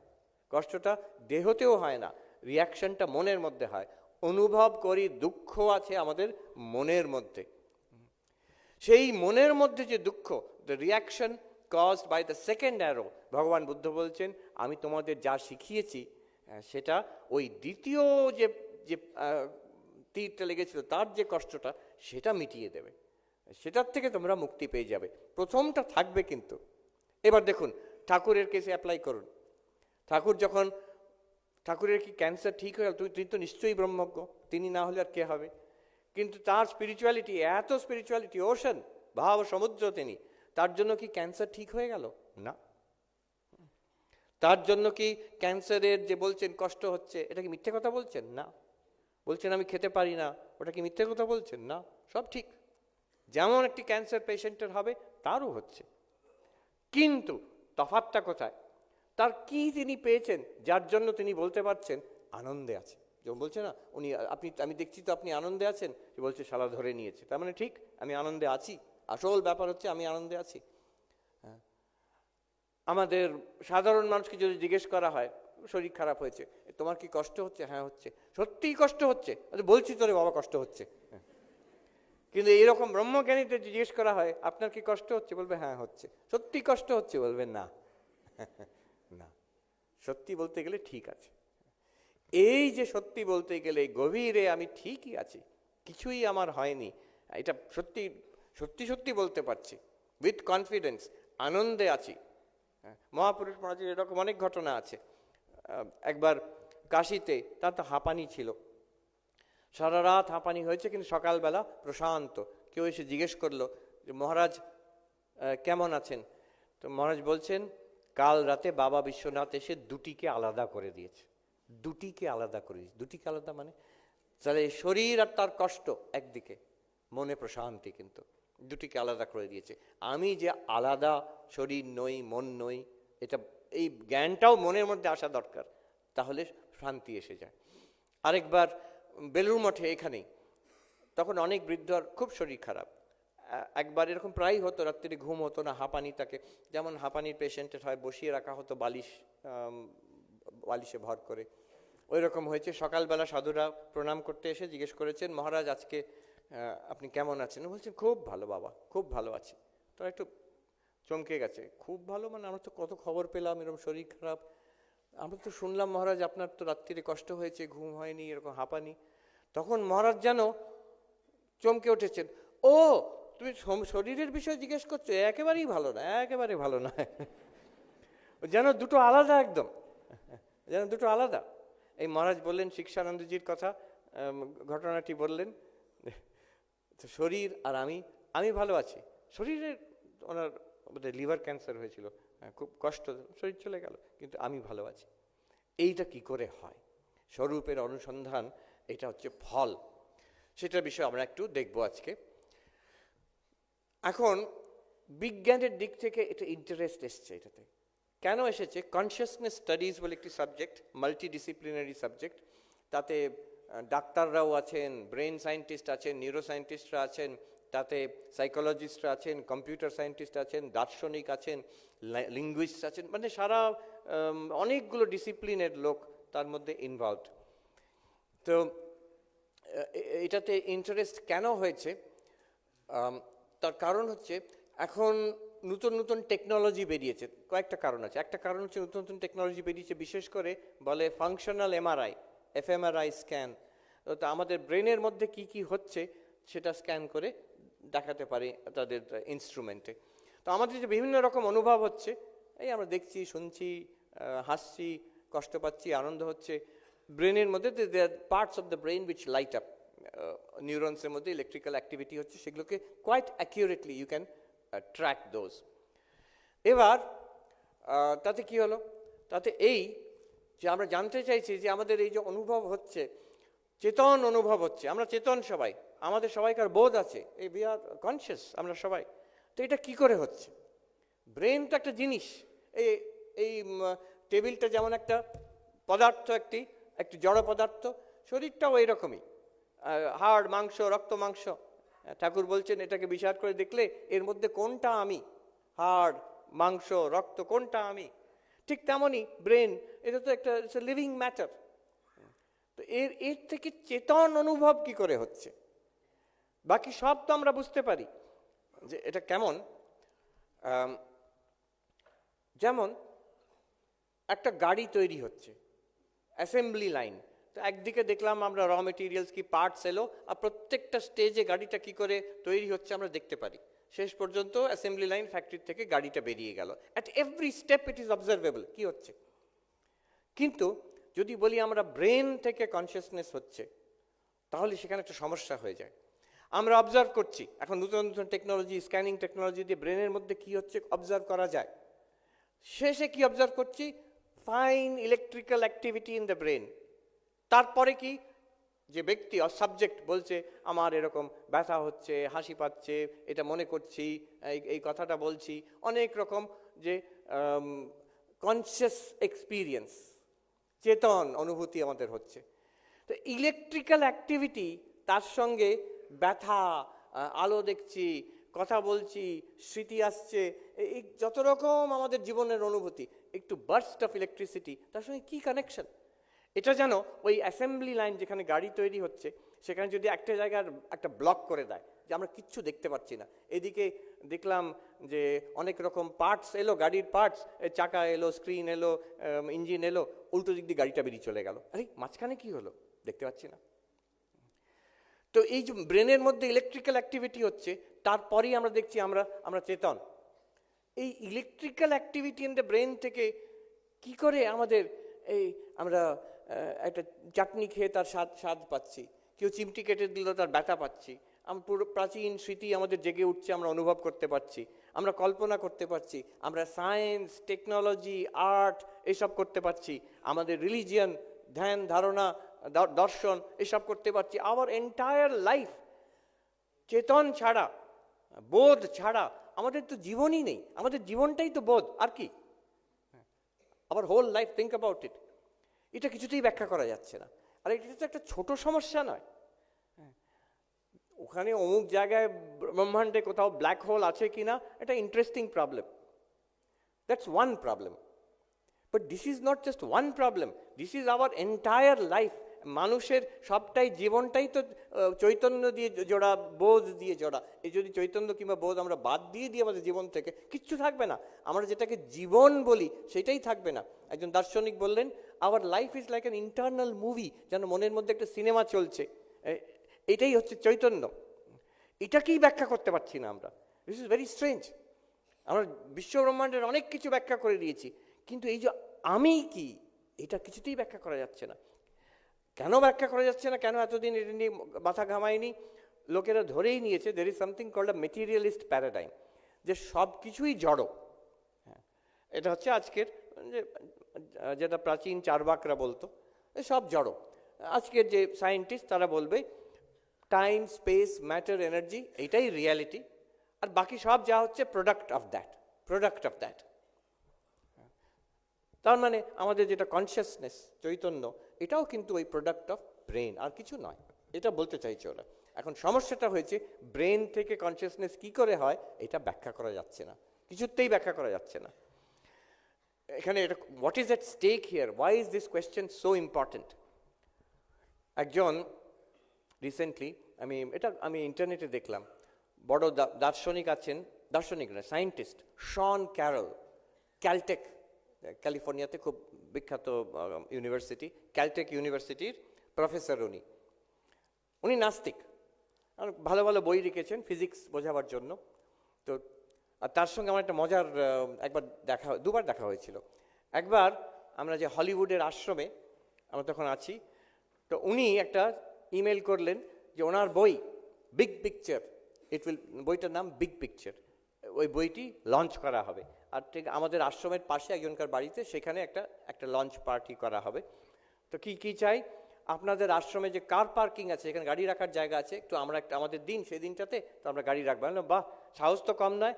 কষ্টটা দেহতেও হয় না, রিয়াকশনটা মনের মধ্যে হয়। অনুভব করি দুঃখ আছে আমাদের মনের মধ্যে, সেই মনের মধ্যে যে দুঃখ, the reaction caused by the second arrow, ভগবান বুদ্ধ বলছেন আমি তোমাদের যা শিখিয়েছি সেটা ওই দ্বিতীয় যে তীরটা লেগেছিল তার যে কষ্টটা, সেটা মিটিয়ে দেবে, সেটার থেকে তোমরা মুক্তি পেয়ে যাবে। প্রথমটা থাকবে কিন্তু। এবার দেখুন ঠাকুরের কেসে অ্যাপ্লাই করুন। ঠাকুরের কি ক্যান্সার ঠিক হয়ে গেল? তিনি তো নিশ্চয়ই ব্রহ্মজ্ঞ, তিনি না হলে আর কে হবে? কিন্তু তার স্পিরিচুয়ালিটি, এত স্পিরিচুয়ালিটি, ওশান, ভাব সমুদ্র তিনি, তার জন্য কি ক্যান্সার ঠিক হয়ে গেল? না। তার জন্য কি ক্যান্সারের যে বলছেন কষ্ট হচ্ছে, এটা কি মিথ্যে কথা বলছেন? না। বলছেন আমি খেতে পারি না, ওটা কি মিথ্যে কথা বলছেন? না, সব ঠিক। যেমন একটি ক্যান্সার পেশেন্টের হবে তারও হচ্ছে, কিন্তু তফাৎটা কোথায়? তার কি তিনি পেয়েছেন যার জন্য তিনি বলতে পারছেন আনন্দে আছে? যেমন বলছে না উনি, আমি দেখছি তো আপনি আনন্দে আছেন, সে বলছে শালা ধরে নিয়েছে, তার মানে ঠিক আমি আনন্দে আছি। আসল ব্যাপার হচ্ছে আমি আনন্দে আছি। হ্যাঁ, আমাদের সাধারণ মানুষকে যদি জিজ্ঞেস করা হয় শরীর খারাপ হয়েছে, তোমার কি কষ্ট হচ্ছে? হ্যাঁ হচ্ছে। সত্যিই কষ্ট হচ্ছে? বলছি তোরে বাবা কষ্ট হচ্ছে। কিন্তু এইরকম ব্রহ্মজ্ঞানীদের জিজ্ঞেস করা হয় আপনার কি কষ্ট হচ্ছে? বলবে হ্যাঁ হচ্ছে। সত্যি কষ্ট হচ্ছে? বলবে না। না, সত্যি বলতে গেলে ঠিক আছে। এই যে সত্যি বলতে গেলে গভীরে আমি ঠিকই আছি, কিছুই আমার হয়নি, এটা সত্যি সত্যি সত্যি বলতে পারছি উইথ কনফিডেন্স, আনন্দে আছি, মহাপুরুষ মহারাজের এরকম অনেক ঘটনা আছে। একবার কাশিতে তার তো হাঁপানি ছিল, সারা রাত হাঁপানি হয়েছে, কিন্তু সকালবেলা প্রশান্ত। কেউ এসে জিজ্ঞেস করলো যে মহারাজ কেমন আছেন? তো মহারাজ বলছেন, কাল রাতে বাবা বিশ্বনাথ এসে দুটিকে আলাদা করে দিয়েছে। দুটিকে আলাদা করে দিয়েছে। দুটিকে আলাদা মানে তাহলে শরীর আর তার কষ্ট একদিকে, মনে প্রশান্তি, কিন্তু দুটিকে আলাদা করে দিয়েছে। আমি যে আলাদা শরীর নই, মন নই, এটা এই জ্ঞানটাও মনের মধ্যে আসা দরকার, তাহলে শান্তি এসে যায়। আরেকবার বেলুড় মঠে এখানেই, তখন অনেক বৃদ্ধর খুব শরীর খারাপ। একবার এরকম প্রায়ই হতো, রাত্রিরে ঘুম হতো না, হাঁপানি তাকে, যেমন হাঁপানির পেশেন্টের হয়, বসিয়ে রাখা হতো বালিশে ভর করে, ওই রকম হয়েছে। সকালবেলা সাধুরা প্রণাম করতে এসে জিজ্ঞেস করেছেন, মহারাজ আজকে আপনি কেমন আছেন? বলছেন, খুব ভালো বাবা, খুব ভালো আছি। তারা একটু চমকে গেছে, খুব ভালো মানে? আমরা তো কত খবর পেলাম এরকম শরীর খারাপ, আমরা তো শুনলাম মহারাজ আপনার তো রাত্রিরে কষ্ট হয়েছে, ঘুম হয়নি, এরকম হাঁপানি। তখন মহারাজ যেন চমকে উঠেছেন, ও তুমি শরীরের বিষয়ে জিজ্ঞেস করছো? একেবারেই ভালো না, একেবারে ভালো না। যেন দুটো আলাদা, একদম যেন দুটো আলাদা। এই মহারাজ বললেন শিক্ষানন্দজির কথা, ঘটনাটি বললেন, শরীর আর আমি ভালো আছি। শরীরের ওনার লিভার ক্যান্সার হয়েছিল, খুব কষ্ট, শরীর চলে গেল, কিন্তু আমি ভালো আছি। এইটা কি করে হয়? স্বরূপের অনুসন্ধান, এটা হচ্ছে ফল। সেটার বিষয়ে আমরা একটু দেখবো আজকে। এখন বিজ্ঞানের দিক থেকে এটা ইন্টারেস্ট এসছে। এটাতে কেন এসেছে? কনসিয়াসনেস স্টাডিজ বলে একটি সাবজেক্ট, মাল্টিডিসিপ্লিনারি সাবজেক্ট। তাতে ডাক্তাররাও আছেন, ব্রেন সায়েন্টিস্ট আছেন, নিউরো সায়েন্টিস্টরা আছেন, তাতে সাইকোলজিস্টরা আছেন, কম্পিউটার সায়েন্টিস্ট আছেন, দার্শনিক আছেন, লিঙ্গুইস্ট আছেন, মানে সারা অনেকগুলো ডিসিপ্লিনের লোক তার মধ্যে ইনভলভড। তো এটাতে ইন্টারেস্ট কেন হয়েছে? তার কারণ হচ্ছে এখন নতুন নতুন টেকনোলজি বেরিয়েছে। কয়েকটা কারণ আছে। একটা কারণ হচ্ছে নতুন নতুন টেকনোলজি বেরিয়েছে, বিশেষ করে বলে ফাংশনাল এমআরআই, এফএমআরআই স্ক্যান। তো আমাদের ব্রেনের মধ্যে কি কি হচ্ছে সেটা স্ক্যান করে দেখাতে পারে তাদের ইনস্ট্রুমেন্টে। তো আমাদের যে বিভিন্ন রকম অনুভব হচ্ছে, এই আমরা দেখছি, শুনছি, হাসছি, কষ্ট পাচ্ছি, আনন্দ হচ্ছে, ব্রেনের মধ্যে parts of the brain which light up, নিউরনসের মধ্যে ইলেকট্রিক্যাল অ্যাক্টিভিটি হচ্ছে, সেগুলোকে quite accurately you can track those. এবার তাতে কি হলো? তাতে এই যে আমরা জানতে চাইছি যে আমাদের এই যে অনুভব হচ্ছে, চেতন অনুভব হচ্ছে, আমরা চেতন সবাই, আমাদের সবাইকার বোধ আছে, এই উই আর কনসিয়াস আমরা সবাই। তো এটা কি করে হচ্ছে? ব্রেন তো একটা জিনিস, এই টেবিলটা যেমন একটা পদার্থ, একটি জড় পদার্থ, শরীরটাও এইরকমই, হাড়, মাংস, রক্ত, মাংস। ঠাকুর বলছেন এটাকে বিচার করে দেখলে এর মধ্যে কোনটা আমি, হাড়, মাংস, রক্ত, কোনটা আমি? ঠিক তেমনই ব্রেন, এটা তো একটা লিভিং ম্যাটার। তো এর থেকে চেতন অনুভব কি করে হচ্ছে? বাকি সব তো আমরা বুঝতে পারি যে এটা কেমন। যেমন একটা গাড়ি তৈরি হচ্ছে, অ্যাসেম্বলি লাইন। তো একদিকে দেখলাম আমরা র মেটেরিয়ালস কি পার্টস এলো, আর প্রত্যেকটা স্টেজে গাড়িটা কি করে তৈরি হচ্ছে আমরা দেখতে পারি। শেষ পর্যন্ত অ্যাসেম্বলি লাইন, ফ্যাক্টরি থেকে গাড়িটা বেরিয়ে গেল। At every step it is observable কি হচ্ছে। কিন্তু যদি বলি আমরা ব্রেন থেকে কনসিয়াসনেস হচ্ছে, তাহলে সেখানে একটা সমস্যা হয়ে যায়। আমরা অবজার্ভ করছি, এখন নতুন নতুন টেকনোলজি, স্ক্যানিং টেকনোলজি দিয়ে ব্রেনের মধ্যে কি হচ্ছে অবজার্ভ করা যায়। শেষে কি অবজার্ভ করছি? Fine electrical activity in the brain. তারপরে কি, যে ব্যক্তি সাবজেক্ট বলছে আমার এরকম ব্যথা হচ্ছে, হাসি পাচ্ছে, এটা মনে করছি, এই কথাটা বলছি, অনেক রকম যে কনসিয়াস এক্সপিরিয়েন্স, চেতন অনুভূতি আমাদের হচ্ছে। তো ইলেকট্রিক্যাল অ্যাক্টিভিটি, তার সঙ্গে ব্যথা, আলো দেখছি, কথা বলছি, স্মৃতি আসছে, এই যত রকম আমাদের জীবনের অনুভূতি, একটু বার্স্ট অফ ইলেকট্রিসিটি, তার সঙ্গে কি কানেকশন? এটা যেন ওই অ্যাসেম্বলি লাইন যেখানে গাড়ি তৈরি হচ্ছে, সেখানে যদি একটা জায়গার একটা ব্লক করে দেয়, যে আমরা কিচ্ছু দেখতে পাচ্ছি না। এদিকে দেখলাম যে অনেক রকম পার্টস এলো, গাড়ির পার্টস, চাকা এলো, স্ক্রিন এলো, ইঞ্জিন এলো, উল্টো দিক দিয়ে গাড়িটা বেরিয়ে চলে গেল। আরে মাঝখানে কি হলো? দেখতে পাচ্ছি না। তো এই যে ব্রেনের মধ্যে ইলেকট্রিক্যাল অ্যাক্টিভিটি হচ্ছে, তারপরেই আমরা দেখছি আমরা চেতন। এই electrical activity in the brain থেকে কি করে আমাদের এই আমরা একটা চাটনি খেয়ে তার স্বাদ পাচ্ছি, কেউ চিমটি কেটে দিল তার ব্যথা পাচ্ছি, পুরো প্রাচীন স্মৃতি আমাদের জেগে উঠছে, আমরা অনুভব করতে পারছি, আমরা কল্পনা করতে পারছি, আমরা সায়েন্স, টেকনোলজি, আর্ট এসব করতে পারছি, আমাদের রিলিজিয়ান, ধ্যান ধারণা, দর্শন এসব করতে পারছি। আওয়ার এন্টায়ার লাইফ চেতন ছাড়া, বোধ ছাড়া আমাদের তো জীবনই নেই। আমাদের জীবনটাই তো বোধ, আর কি? Our whole life, think about it. এটা কিছুতেই ব্যাখ্যা করা যাচ্ছে না। আর এটা তো একটা ছোট সমস্যা নয়। ওখানে অমুক জায়গায় ব্রহ্মাণ্ডে কোথাও ব্ল্যাক হোল আছে কিনা, এটা interesting problem, that's one problem. But this is not just one problem, this is our entire life. মানুষের সবটাই, জীবনটাই তো চৈতন্য দিয়ে জোড়া, বোধ দিয়ে জোড়া। এই যদি চৈতন্য কিংবা বোধ আমরা বাদ দিয়ে দিই আমাদের জীবন থেকে, কিচ্ছু থাকবে না। আমরা যেটাকে জীবন বলি সেটাই থাকবে না। একজন দার্শনিক বললেন, our life is like an internal movie, যেন মনের মধ্যে একটা সিনেমা চলছে। এটাই হচ্ছে চৈতন্য। এটাকেই ব্যাখ্যা করতে পারছি না আমরা। This is very strange. আমরা বিশ্ব ব্রহ্মাণ্ডের অনেক কিছু ব্যাখ্যা করে দিয়েছি, কিন্তু এই যে আমি কি, এটা কিছুতেই ব্যাখ্যা করা যাচ্ছে না। কেন ব্যাখ্যা করা যাচ্ছে না, কেন এতদিন এটা নিয়ে মাথা ঘামায়নি? লোকেরা ধরেই নিয়েছে there is something called a materialist paradigm, যে সব কিছুই জড়। হ্যাঁ, এটা হচ্ছে আজকের যেটা প্রাচীন চার্বাকরা বলতো, সব জড়। আজকের যে সায়েন্টিস্ট তারা বলবে টাইম, স্পেস, ম্যাটার, এনার্জি, এইটাই রিয়ালিটি, আর বাকি সব যা হচ্ছে প্রোডাক্ট অফ দ্যাট। তার মানে আমাদের যেটা কনসিয়াসনেস, চৈতন্য, এটাও কিন্তু ওই প্রোডাক্ট অফ ব্রেন, আর কিছু নয়। এটা বলতে চাইছে ওরা। এখন সমস্যাটা হয়েছে ব্রেন থেকে কনসিয়াসনেস কি করে হয়, এটা ব্যাখ্যা করা যাচ্ছে না, কিছুতেই ব্যাখ্যা করা যাচ্ছে না। এখানে এটা, what is at stake here, why is this question so important? একজন রিসেন্টলি আমি ইন্টারনেটে দেখলাম, বড় দার্শনিক আছেন, দার্শনিক না, সায়েন্টিস্ট, শন ক্যারল, ক্যালটেক, ক্যালিফোর্নিয়াতে খুব বিখ্যাত ইউনিভার্সিটি, ক্যালটেক ইউনিভার্সিটির প্রফেসর। উনি নাস্তিক, আর ভালো ভালো বই লিখেছেন ফিজিক্স বোঝাবার জন্য। তো আর তার সঙ্গে আমার একটা মজার দুবার দেখা হয়েছিল। একবার আমরা যে হলিউডের আশ্রমে আমরা তখন আছি, তো উনি একটা ইমেল করলেন যে ওনার বই বিগ পিকচার, বইটার নাম বিগ পিকচার, ওই বইটি লঞ্চ করা হবে। আর ঠিক আমাদের আশ্রমের পাশে একজনকার বাড়িতে, সেখানে একটা লঞ্চ পার্টি করা হবে। তো কি চাই, আপনাদের আশ্রমে যে কার পার্কিং আছে, এখানে গাড়ি রাখার জায়গা আছে, একটু আমাদের দিন, সেই দিনটাতে তো আমরা গাড়ি রাখবো। বাহ, সাহস তো কম নয়।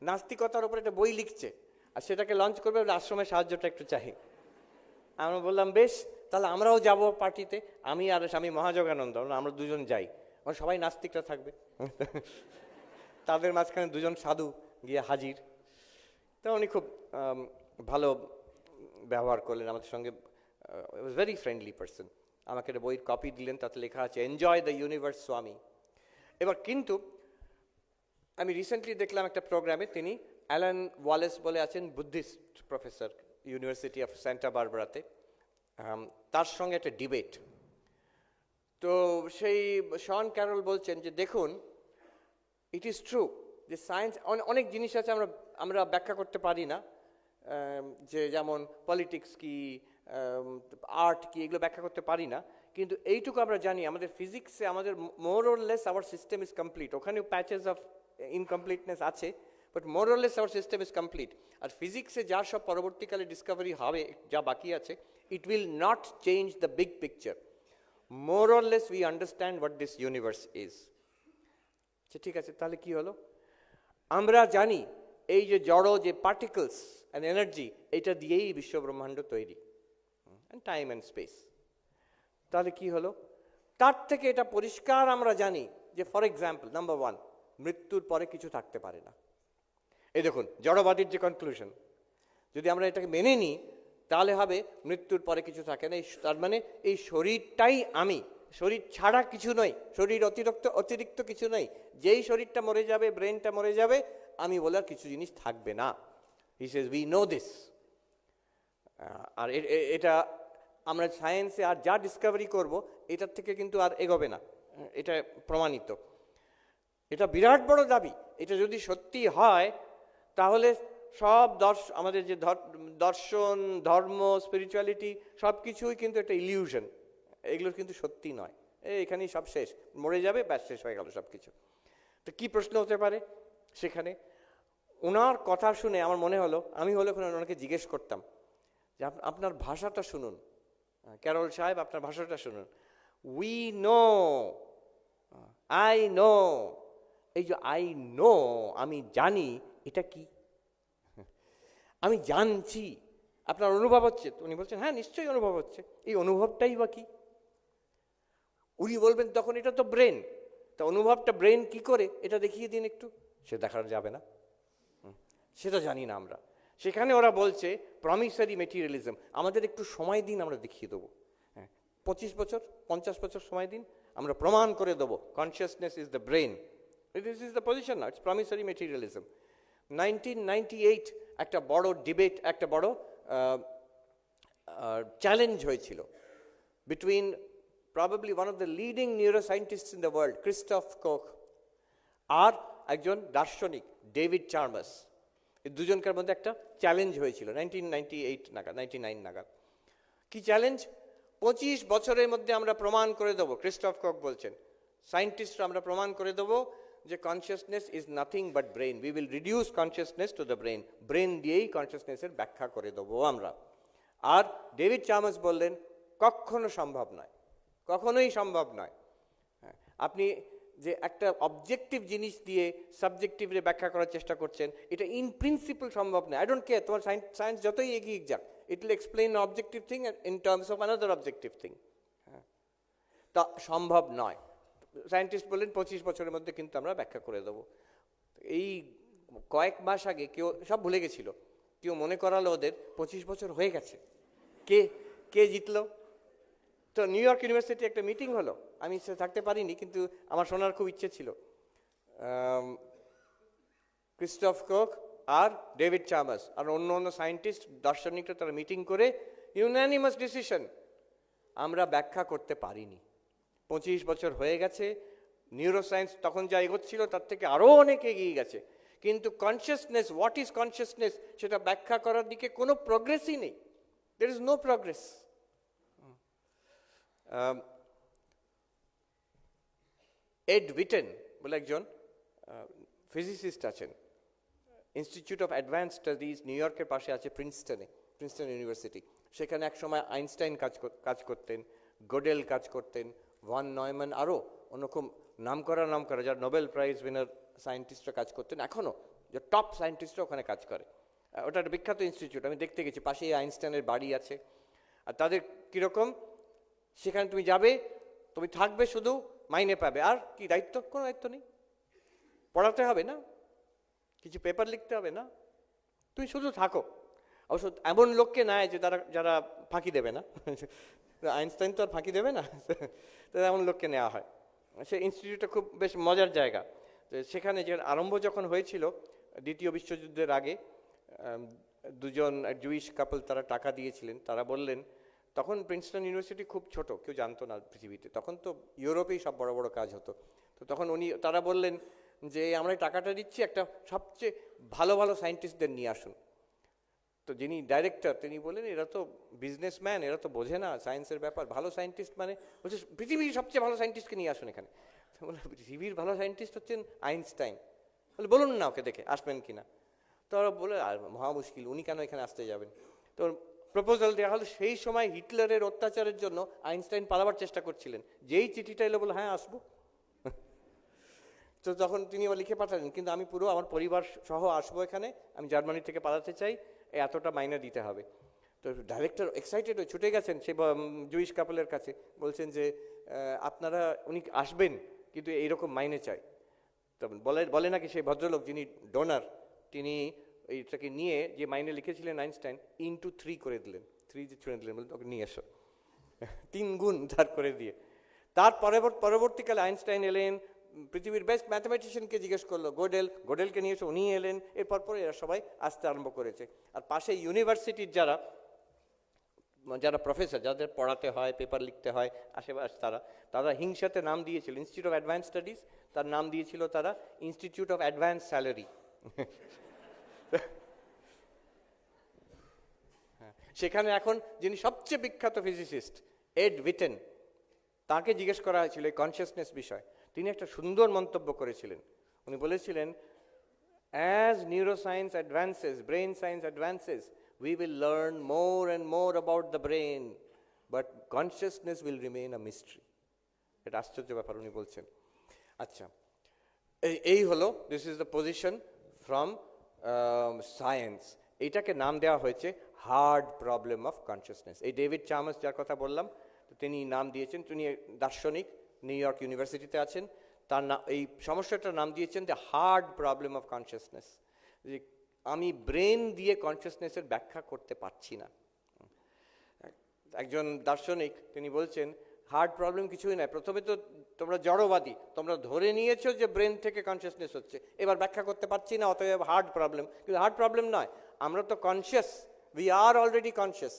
নাস্তিকতার উপর একটা বই লিখছে, আর সেটাকে লঞ্চ করবে, আশ্রমের সাহায্যটা একটু চাই। আমরা বললাম বেশ, তাহলে আমরাও যাব পার্টিতে, আমি আর স্বামী মহাযোগানন্দ, আমরা দুজন যাই। সবাই নাস্তিকরা থাকবে, তাদের মাঝখানে দুজন সাধু গিয়ে হাজির। তো উনি খুব ভালো ব্যবহার করলেন আমাদের সঙ্গে, ভেরি ফ্রেন্ডলি পার্সন। আমাকে একটা বইয়ের কপি দিলেন, তাতে লেখা আছে এনজয় দ্য ইউনিভার্স স্বামী। এবার কিন্তু আমি রিসেন্টলি দেখলাম একটা প্রোগ্রামে, তিনি অ্যালান ওয়ালেস বলে আছেন, Buddhist professor, university of Santa বারবারাতে, তার সঙ্গে একটা ডিবেট। তো সেই শন ক্যারল বলছেন যে দেখুন, ইট ইজ ট্রু যে সায়েন্স, অনেক জিনিস আছে আমরা ব্যাখ্যা করতে পারি না, যে যেমন পলিটিক্স কি, আর্ট কি, এগুলো ব্যাখ্যা করতে পারি না। কিন্তু এইটুকু আমরা জানি, আমাদের ফিজিক্সে আমাদের more or less our system is complete. ওখানেও প্যাচেস অফ ইনকমপ্লিটনেস আছে, but more or less our system is complete. আর ফিজিক্সে যা সব পরবর্তীকালে ডিসকভারি হবে, যা বাকি আছে, it will not change the big picture. More or less we understand what this universe is. আচ্ছা, ঠিক আছে, তাহলে কি হলো? আমরা জানি এই যে জড়, যে পার্টিকলস অ্যান্ড এনার্জি, এটা দিয়েই বিশ্ব ব্রহ্মাণ্ড তৈরি, টাইম অ্যান্ড স্পেস। তাহলে কি হলো? তার থেকে এটা পরিষ্কার আমরা জানি যে, ফর এক্সাম্পল, নাম্বার 1, মৃত্যুর পরে কিছু থাকতে পারে না। এই দেখুন জড়বাদীর যে কনক্লুশন, যদি আমরা এটাকে মেনে নিই, তাহলে হবে মৃত্যুর পরে কিছু থাকে না। তার মানে এই শরীরটাই আমি, শরীর ছাড়া কিছু নয়, শরীর অতিরিক্ত কিছু নয়। যেই শরীরটা মরে যাবে, ব্রেনটা মরে যাবে, আমি বলে আর কিছু জিনিস থাকবে না। হি সেজ উই নো দিস। আর এটা আমরা সায়েন্সে আর যা ডিসকভারি করব, এটার থেকে কিন্তু আর এগোবে না, এটা প্রমাণিত। এটা বিরাট বড় দাবি। এটা যদি সত্যি হয় তাহলে সব আমাদের যে দর্শন, ধর্ম, স্পিরিচুয়ালিটি সব কিছুই কিন্তু একটা ইলিউশন, এগুলো কিন্তু সত্যি নয়। এখানেই সব শেষ, মরে যাবে, ব্যাস শেষ হয়ে গেল সব কিছু। তো কী প্রশ্ন হতে পারে সেখানে? ওনার কথা শুনে আমার মনে হলো, আমি হলে ওনাকে জিজ্ঞেস করতাম যে আপনার ভাষাটা শুনুন, ক্যারল সাহেব আপনার ভাষাটা শুনুন। উই নো, আই নো, এই যে আই নো, আমি জানি, এটা কি? আমি জানছি, আপনার অনুভব হচ্ছে? উনি বলছেন হ্যাঁ নিশ্চয়ই অনুভব হচ্ছে। এই অনুভবটাই বা কি? উনি বলবেন তখন এটা তো ব্রেন। তা অনুভবটা ব্রেন কি করে এটা দেখিয়ে দিন একটু। সে দেখানো যাবে না, সেটা জানি না আমরা। সেখানে ওরা বলছে প্রমিসারি মেটেরিয়ালিজম, আমাদের একটু সময় দিন, আমরা দেখিয়ে দেবো। হ্যাঁ, 25 বছর 50 বছর সময় দিন, আমরা প্রমাণ করে দেবো consciousness is the brain. This is the position না, ইটস প্রমিসারি মেটেরিয়ালিজম। 1998 একটা বড় ডিবেট, একটা বড় চ্যালেঞ্জ হয়েছিল between probably one of the leading neuroscientists in the world, Christoph Koch, আর একজন দার্শনিক ডেভিড চার্মাস। এই দুজনকার মধ্যে একটা চ্যালেঞ্জ হয়েছিল 1998 নাগাদ, 99 নাগাদ। কি চ্যালেঞ্জ? 25 বছরের মধ্যে আমরা প্রমাণ করে দেবো, ক্রিস্টফ কক বলছেন, সায়েন্টিস্টরা আমরা প্রমাণ করে দেবো যে consciousness is nothing but brain. We will reduce consciousness to the brain. Brain দিয়েই কনসিয়াসনেসের ব্যাখ্যা করে দেবো আমরা। আর ডেভিড চার্মাস বললেন কখনো সম্ভব নয়, কখনোই সম্ভব নয়। আপনি যে একটা অবজেক্টিভ জিনিস দিয়ে সাবজেক্টিভলি ব্যাখ্যা করার চেষ্টা করছেন, এটা ইন প্রিন্সিপল সম্ভব নয়। আই ডোন্ট কেয়ার তোমার সায়েন্স যতই এগিয়ে যাক, it will explain objective thing in terms of another objective thing. তা সম্ভব নয়। সায়েন্টিস্ট বললেন 25 বছরের মধ্যে কিন্তু আমরা ব্যাখ্যা করে দেবো। এই কয়েক মাস আগে কেউ সব ভুলে গেছিল, কেউ মনে করালো ওদের 25 বছর হয়ে গেছে। কে কে জিতলো? তো নিউ ইয়র্ক ইউনিভার্সিটি একটা মিটিং হলো, আমি সে থাকতে পারিনি, কিন্তু আমার শোনার খুব ইচ্ছে ছিল। ক্রিস্টফ কোক আর ডেভিড চার্মাস আর অন্য অন্য সায়েন্টিস্ট, দার্শনিকরা, তারা মিটিং করে ইউনানিমাস ডিসিশন, আমরা ব্যাখ্যা করতে পারিনি। 25 বছর হয়ে গেছে, নিউরোসায়েন্স তখন যা এগোচ্ছিল তার থেকে আরও অনেক এগিয়ে গেছে, কিন্তু কনসিয়াসনেস, হোয়াট ইজ কনসিয়াসনেস, সেটা ব্যাখ্যা করার দিকে কোনো প্রোগ্রেসই নেই। There is no progress. Ed Witten বলে একজন ফিজিসিস্ট আছেন, institute of advance studies, New ইয়র্কের পাশে আছে প্রিন্সটন ইউনিভার্সিটি। সেখানে একসময় আইনস্টাইন কাজ করতেন, গোডেল কাজ করতেন, ভন নয়ম্যান, আরও অন্যরকম নাম করা যারা নোবেল প্রাইজ উইনার সায়েন্টিস্টরা কাজ করতেন, এখনও যে টপ সায়েন্টিস্টরা ওখানে কাজ করে। ওটা একটা বিখ্যাত ইনস্টিটিউট, আমি দেখতে গেছি, পাশেই আইনস্টাইনের বাড়ি আছে। আর তাদের কীরকম, সেখানে তুমি যাবে, তুমি থাকবে, শুধু মাইনে পাবে, আর কি দায়িত্ব? কোনো দায়িত্ব নেই। পড়াতে হবে না, কিছু পেপার লিখতে হবে না, তুমি শুধু থাকো। অবশ্য এমন লোককে নেয় যে যারা ফাঁকি দেবে না। আইনস্টাইন তো আর ফাঁকি দেবে না, তো এমন লোককে নেওয়া হয়। সে ইনস্টিটিউটটা খুব বেশ মজার জায়গা। সেখানে যে আরম্ভ যখন হয়েছিল দ্বিতীয় বিশ্বযুদ্ধের আগে, দুজন জুইশ কাপল তারা টাকা দিয়েছিলেন। তারা বললেন, তখন প্রিন্সটন ইউনিভার্সিটি খুব ছোট, কেউ জানতো না পৃথিবীতে, তখন তো ইউরোপেই সব বড় বড় কাজ হতো। তো তখন তারা বললেন যে আমরা টাকাটা দিচ্ছি, একটা সবচেয়ে ভালো ভালো সায়েন্টিস্টদের নিয়ে আসুন। তো যিনি ডাইরেক্টর তিনি বললেন, এরা তো বিজনেসম্যান, এরা তো বোঝে না সায়েন্সের ব্যাপার, ভালো সায়েন্টিস্ট মানে বলছে পৃথিবীর সবচেয়ে ভালো সায়েন্টিস্টকে নিয়ে আসুন এখানে। বলে পৃথিবীর ভালো সায়েন্টিস্ট হচ্ছেন আইনস্টাইন। বলে বলুন না ওকে দেখে আসবেন কিনা। তো ওরা বলে আর মহা মুশকিল, উনি কেন এখানে আসতে যাবেন। তো প্রপোজাল দেওয়া হলো। সেই সময় হিটলারের অত্যাচারের জন্য আইনস্টাইন পালাবার চেষ্টা করছিলেন। যেই চিঠিটা এলো বলে হ্যাঁ আসবো। তো তখন তিনি লিখে পাঠালেন, কিন্তু আমি পুরো আমার পরিবার সহ আসবো এখানে, আমি জার্মানি থেকে পালাতে চাই, এতটা মাইনে দিতে হবে। তো ডাইরেক্টর এক্সাইটেড হয়ে ছুটে গেছেন সে জুইশ কাপলের কাছে, বলছেন যে আপনারা, উনি আসবেন কিন্তু এইরকম মাইনে চাই। তো বলে নাকি সেই ভদ্রলোক যিনি ডোনার, তিনি এইটাকে নিয়ে যে মাইনে লিখেছিলেন আইনস্টাইন ইনটু 3 করে দিলেন, 3 ছুঁড়ে দিলেন, বলে তোকে নিয়ে এসো, 3 গুণ ধার করে দিয়ে। তার পরবর্তীকালে আইনস্টাইন এলেন, পৃথিবীর বেস্ট ম্যাথমেটিশিয়ানকে জিজ্ঞেস করলো, গোডেলকে নিয়ে এসে উনি এলেন, এরপর এরা সবাই আসতে আরম্ভ করেছে। আর পাশে ইউনিভার্সিটির যারা যারা প্রফেসর, যাদের পড়াতে হয়, পেপার লিখতে হয় আশেপাশে, তারা হিংসাতে নাম দিয়েছিল ইনস্টিটিউট অফ অ্যাডভান্স স্টাডিজ, তার নাম দিয়েছিল তারা ইনস্টিটিউট অফ অ্যাডভান্স স্যালারি। সেখানে এখন যিনি সবচেয়ে বিখ্যাত ফিজিসিস্ট এড উইটেন, তাকে জিজ্ঞেস করা হয়েছিল এই কনসিয়াসনেস বিষয়। তিনি একটা সুন্দর মন্তব্য করেছিলেন। উনি বলেছিলেন, as neuroscience advances, brain science advances, we will learn more and more about the brain, but consciousness will remain a mystery. এটা আশ্চর্য ব্যাপার উনি বলছেন। আচ্ছা, এই হলো, this is the position from science. এইটাকে নাম দেওয়া হয়েছে হার্ড প্রবলেম অফ কনসিয়াসনেস। এই ডেভিড চার্মাস যার কথা বললাম, তিনি নাম দিয়েছেন, তিনি দার্শনিক, নিউ ইয়র্ক ইউনিভার্সিটিতে আছেন। তার এই সমস্যাটার নাম দিয়েছেন the hard problem of consciousness. যে আমি ব্রেন দিয়ে কনসিয়াসনেসের ব্যাখ্যা করতে পারছি না। একজন দার্শনিক তিনি বলছেন, হার্ড প্রবলেম কিছুই নয়, প্রথমে তো তোমরা জড়বাদী, তোমরা ধরে নিয়েছো যে ব্রেন থেকে কনসিয়াসনেস হচ্ছে, এবার ব্যাখ্যা করতে পারছি না, অতএব হার্ড প্রবলেম। কিন্তু হার্ড প্রবলেম নয়, আমরা তো conscious, we are already conscious,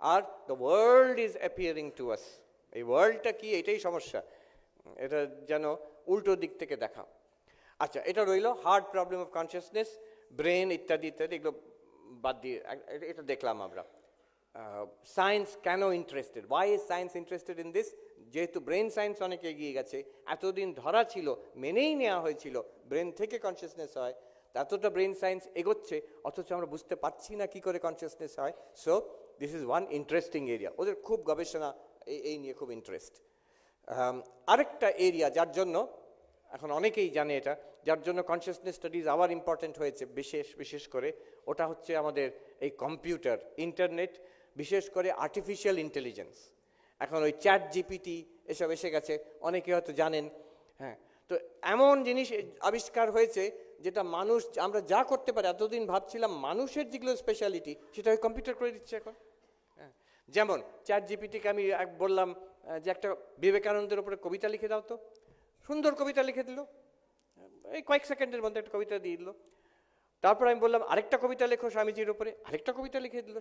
are the world is appearing to us. এই ওয়ার্ল্ডটা কি, এটাই সমস্যা, এটা যেন উল্টো দিক থেকে দেখা। আচ্ছা, এটা রইল hard problem of consciousness, brain ইত্যাদি ইত্যাদি, এগুলো বাদ দিয়ে এটা দেখলাম আমরা। সায়েন্স কেন interested, why is science interested in this? যেহেতু ব্রেন সায়েন্স অনেক এগিয়ে গেছে, এতদিন ধরা ছিল, মেনেই নেওয়া হয়েছিল ব্রেন থেকে কনসিয়াসনেস হয়, এতটা ব্রেন সায়েন্স এগোচ্ছে, অথচ আমরা বুঝতে পারছি না কি করে কনসিয়াসনেস হয়। So this is one interesting area, ওদের খুব গবেষণা এই নিয়ে খুব ইন্টারেস্ট। আরেকটা এরিয়া যার জন্য এখন অনেকেই জানে এটা, যার জন্য কনসিয়াসনেস স্টাডিজ আবার ইম্পর্টেন্ট হয়েছে বিশেষ করে, ওটা হচ্ছে আমাদের এই কম্পিউটার, ইন্টারনেট, বিশেষ করে আর্টিফিশিয়াল ইন্টেলিজেন্স। এখন ওই চ্যাট জিপিটি এসব এসে গেছে, অনেকে হয়তো জানেন। হ্যাঁ, তো এমন জিনিস আবিষ্কার হয়েছে যেটা মানুষ, আমরা যা করতে পারি, এতদিন ভাবছিলাম মানুষের যেগুলো স্পেশালিটি, সেটা ওই কম্পিউটার করে দিচ্ছে এখন। হ্যাঁ, যেমন চ্যাট জিপিটিকে আমি বললাম যে একটা বিবেকানন্দের উপরে কবিতা লিখে দাও তো, সুন্দর কবিতা লিখে দিল, এই কয়েক সেকেন্ডের মধ্যে একটা কবিতা দিয়ে দিল। তারপর আমি বললাম আরেকটা কবিতা লেখো স্বামীজির উপরে, আরেকটা কবিতা লিখে দিল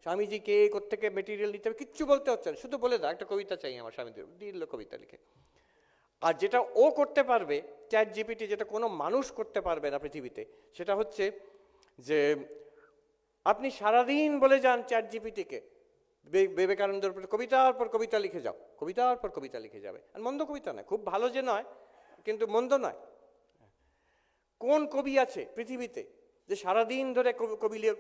স্বামীজি কে কোত্থেকে মেটেরিয়াল নিতে হবে কিচ্ছু বলতে হচ্ছে না, শুধু বলে দাও একটা কবিতা চাই আমার স্বামীজির, দিয়ে দিল কবিতা লিখে। আর যেটা ও করতে পারবে চ্যাট জিপিটি, যেটা কোনো মানুষ করতে পারবে না পৃথিবীতে, সেটা হচ্ছে যে আপনি সারাদিন বলে যান চ্যাট জিপিটিকে বিবেকানন্দের উপরে কবিতার পর কবিতা লিখে যাও, কবিতার পর কবিতা লিখে যাবে। আর মন্দ কবিতা নয়, খুব ভালো যে নয়, কিন্তু মন্দ নয়। কোন কবি আছে পৃথিবীতে যে সারাদিন ধরে